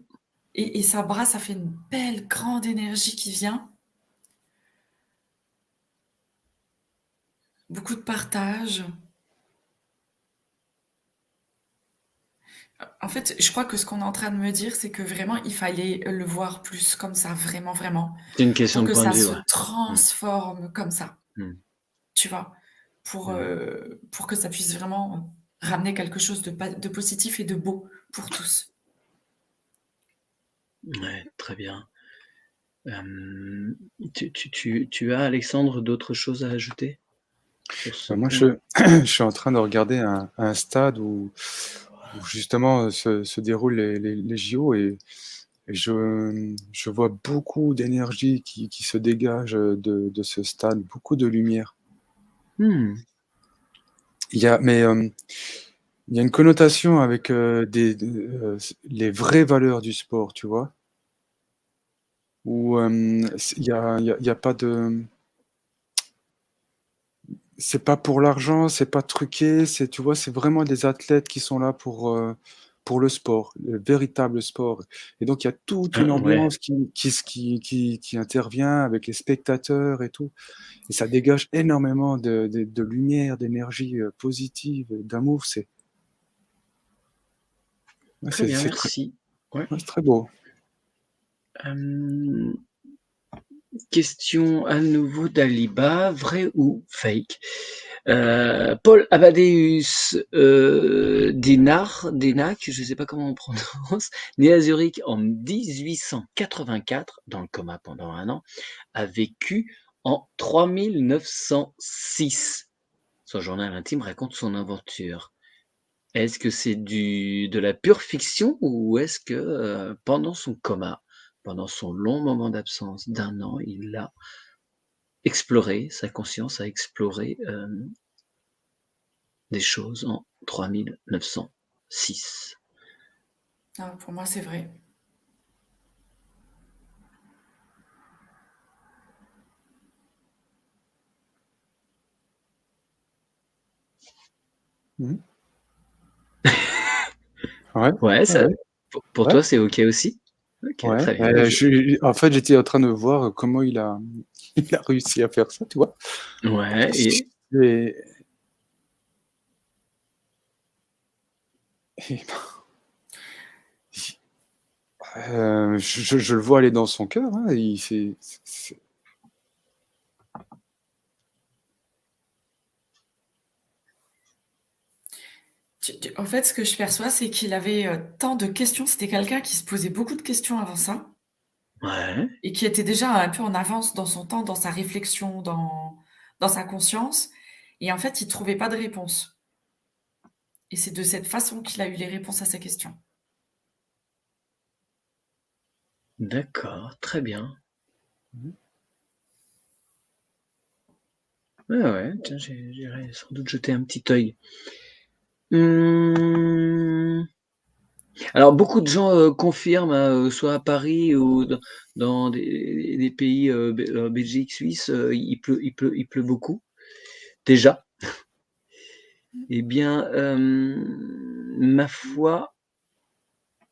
Et ça brasse, ça fait une belle grande énergie qui vient, beaucoup de partage. En fait, je crois que ce qu'on est en train de me dire, c'est que vraiment il fallait le voir plus comme ça, vraiment, vraiment, C'est une question pour de que point de ça vue, se ouais. Mmh. transforme comme ça, Mmh. tu vois? Mmh. Pour que ça puisse vraiment ramener quelque chose de positif et de beau pour tous. Ouais, très bien. Hem, tu as, Alexandre, d'autres choses à ajouter sur ce Moi, point? je suis en train de regarder un stade où justement se déroulent les JO et je vois beaucoup d'énergie qui se dégage de ce stade, beaucoup de lumière. Mmh. Mais il y a une connotation avec les vraies valeurs du sport, tu vois? Où il y a pas de. C'est pas pour l'argent, c'est pas truqué, tu vois, c'est vraiment des athlètes qui sont là pour le sport, le véritable sport et donc il y a toute une Ouais, ambiance qui intervient avec les spectateurs et tout et ça dégage énormément de lumière, d'énergie, positive, d'amour, ouais, très bien, c'est très merci. Ouais. ouais, c'est très beau. Hem, question à nouveau d'Aliba, vrai ou fake? Paul Amadeus Denac, je ne sais pas comment on prononce, né à Zurich en 1884, dans le coma pendant 1 an, a vécu en 3906. Son journal intime raconte son aventure. Est-ce que c'est de la pure fiction ou est-ce que pendant son coma, pendant son long moment d'absence d'1 an, il a exploré, sa conscience a exploré des choses en 3906? Non, pour moi, c'est vrai. Mmh. Ouais, Ouais, ouais, ça ouais, pour ouais, toi, c'est OK aussi? OK, ouais, très bien. Bah, en fait, j'étais en train de voir comment il a il a réussi à faire ça, tu vois? ouais et Et et je le vois aller dans son cœur, hein, il c'est En fait, ce que je perçois, c'est qu'il avait, tant de questions. C'était quelqu'un qui se posait beaucoup de questions avant ça ouais, et qui était déjà un peu en avance dans son temps, dans sa réflexion, dans sa conscience et en fait, il trouvait pas de réponse et c'est de cette façon qu'il a eu les réponses à ses questions. d'accord, très bien. mmh Ouais, ouais, tiens, j'irai sans doute jeter un petit œil. Mmh, alors beaucoup de gens, confirment, hein, soit à Paris ou dans des pays, Belgique, Suisse, il pleut beaucoup, déjà. Eh bien, ma foi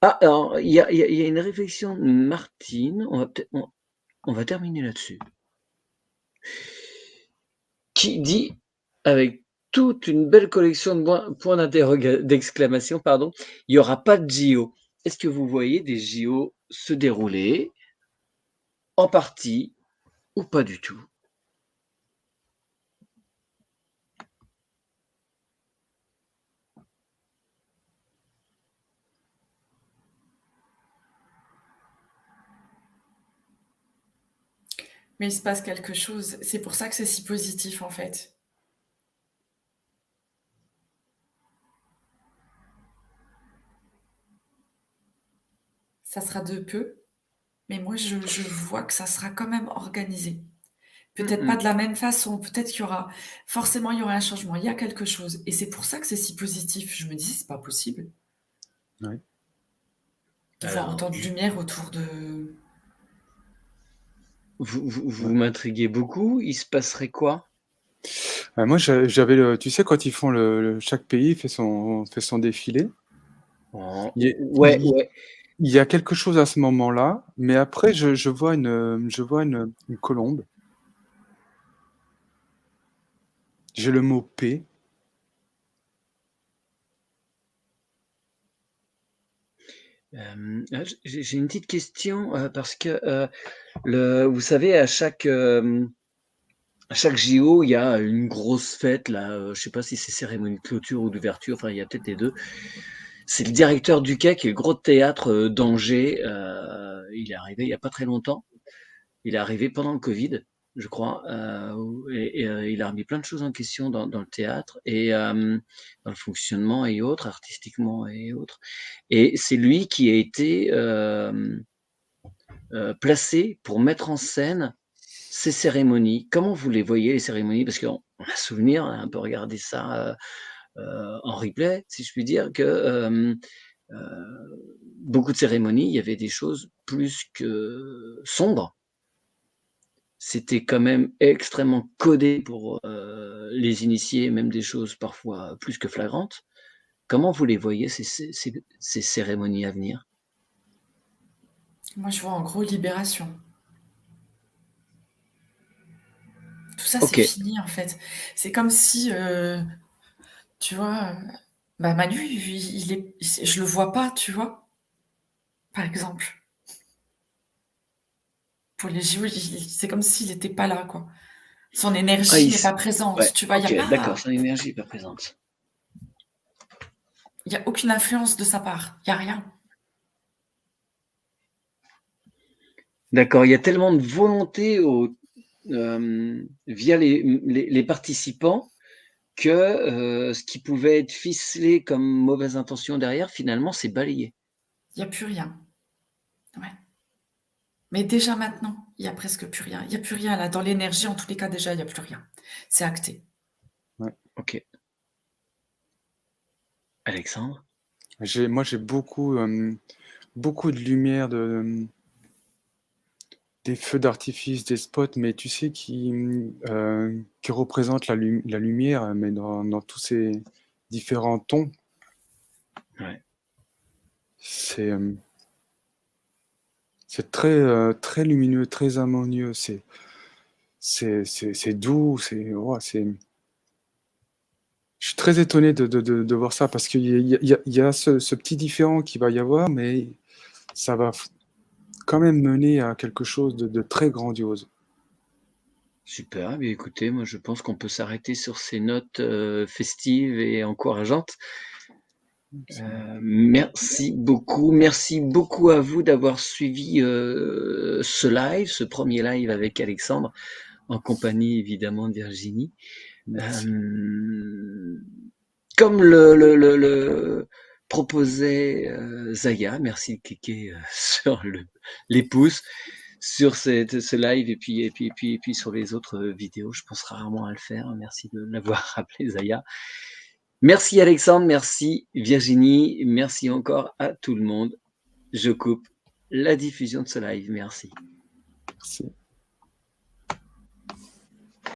alors il y a une réflexion de Martine, on va terminer là-dessus, qui dit avec toute une belle collection de d'exclamation, pardon: «Il y aura pas de JO». Est-ce que vous voyez des JO se dérouler, en partie ou pas du tout? Mais il se passe quelque chose. C'est pour ça que c'est si positif, en fait. Ça sera de peu, mais moi, je vois que ça sera quand même organisé. Mmh Peut-être pas mh. de la même façon, peut-être qu'il y aura forcément, il y aura un changement, il y a quelque chose et c'est pour ça que c'est si positif. Je me dis: «C'est pas possible ouais. de voir Alors autant de lumière autour de». vous Ouais. m'intriguez beaucoup, il se passerait quoi? Moi, j'avais le tu sais, quand ils font chaque pays fait son défilé, En il y a ouais, ouais. il y a quelque chose à ce moment-là, mais après je vois une colombe. J'ai le mot paix. J'ai une petite question, parce que, vous savez à chaque JO, il y a une grosse fête là, je sais pas si c'est cérémonie de clôture ou d'ouverture, enfin il y a peut-être les 2. C'est le directeur du Quai qui est le gros théâtre, d'Angers, il est arrivé il y a pas très longtemps. Il est arrivé pendant le Covid, je crois, il a remis plein de choses en question dans le théâtre et dans le fonctionnement et autres, artistiquement et autres et c'est lui qui a été, placé pour mettre en scène ces cérémonies. Comment vous les voyez les cérémonies? Parce qu'on a souvenir, on a un peu regardé ça, en replay, si je puis dire, que, beaucoup de cérémonies, il y avait des choses plus que sombres. C'était quand même extrêmement codé pour, les initiés, même des choses parfois plus que flagrantes. Comment vous les voyez ces cérémonies à venir? Moi, je vois en gros libération. Tout ça, c'est OK, fini, en fait. C'est comme si, tu vois, bah, Manu, il est je le vois pas, tu vois? Par exemple, pour les JO, c'est comme s'il était pas là, quoi. Son ah énergie il n'est s pas présente, ouais, tu vois? OK, d'accord, son énergie est pas présente. Il y a aucune influence de sa part, il y a rien. D'accord, il y a tellement de volonté via les participants que, ce qui pouvait être ficelé comme mauvaise intention derrière, finalement, c'est balayé. Il y a plus rien. Ouais. Mais déjà maintenant, il y a presque plus rien. Il y a plus rien là, dans l'énergie, en tous les cas, déjà, il y a plus rien. C'est acté. Ouais. OK. Alexandre? Moi, j'ai beaucoup, beaucoup de lumière, des feux d'artifice, des spots, mais tu sais, qui représentent la lumière, mais dans tous ces différents tons. Ouais. C'est très lumineux, très harmonieux. C'est doux. Je suis très étonné de voir ça parce qu'il y a ce petit différent qui va y avoir, mais ça va quand même mener à quelque chose de très grandiose. Super, eh bien écoutez, moi je pense qu'on peut s'arrêter sur ces notes, festives et encourageantes. Merci beaucoup à vous d'avoir suivi, ce live, ce premier live avec Alexandre, en compagnie évidemment de Virginie. Merci. Comme le proposait Zaya, merci de cliquer sur les pouces sur ce live et puis sur les autres vidéos. Je pense rarement à le faire. Merci de l'avoir rappelé, Zaya. Merci Alexandre, merci Virginie, merci encore à tout le monde. Je coupe la diffusion de ce live. Merci. Merci.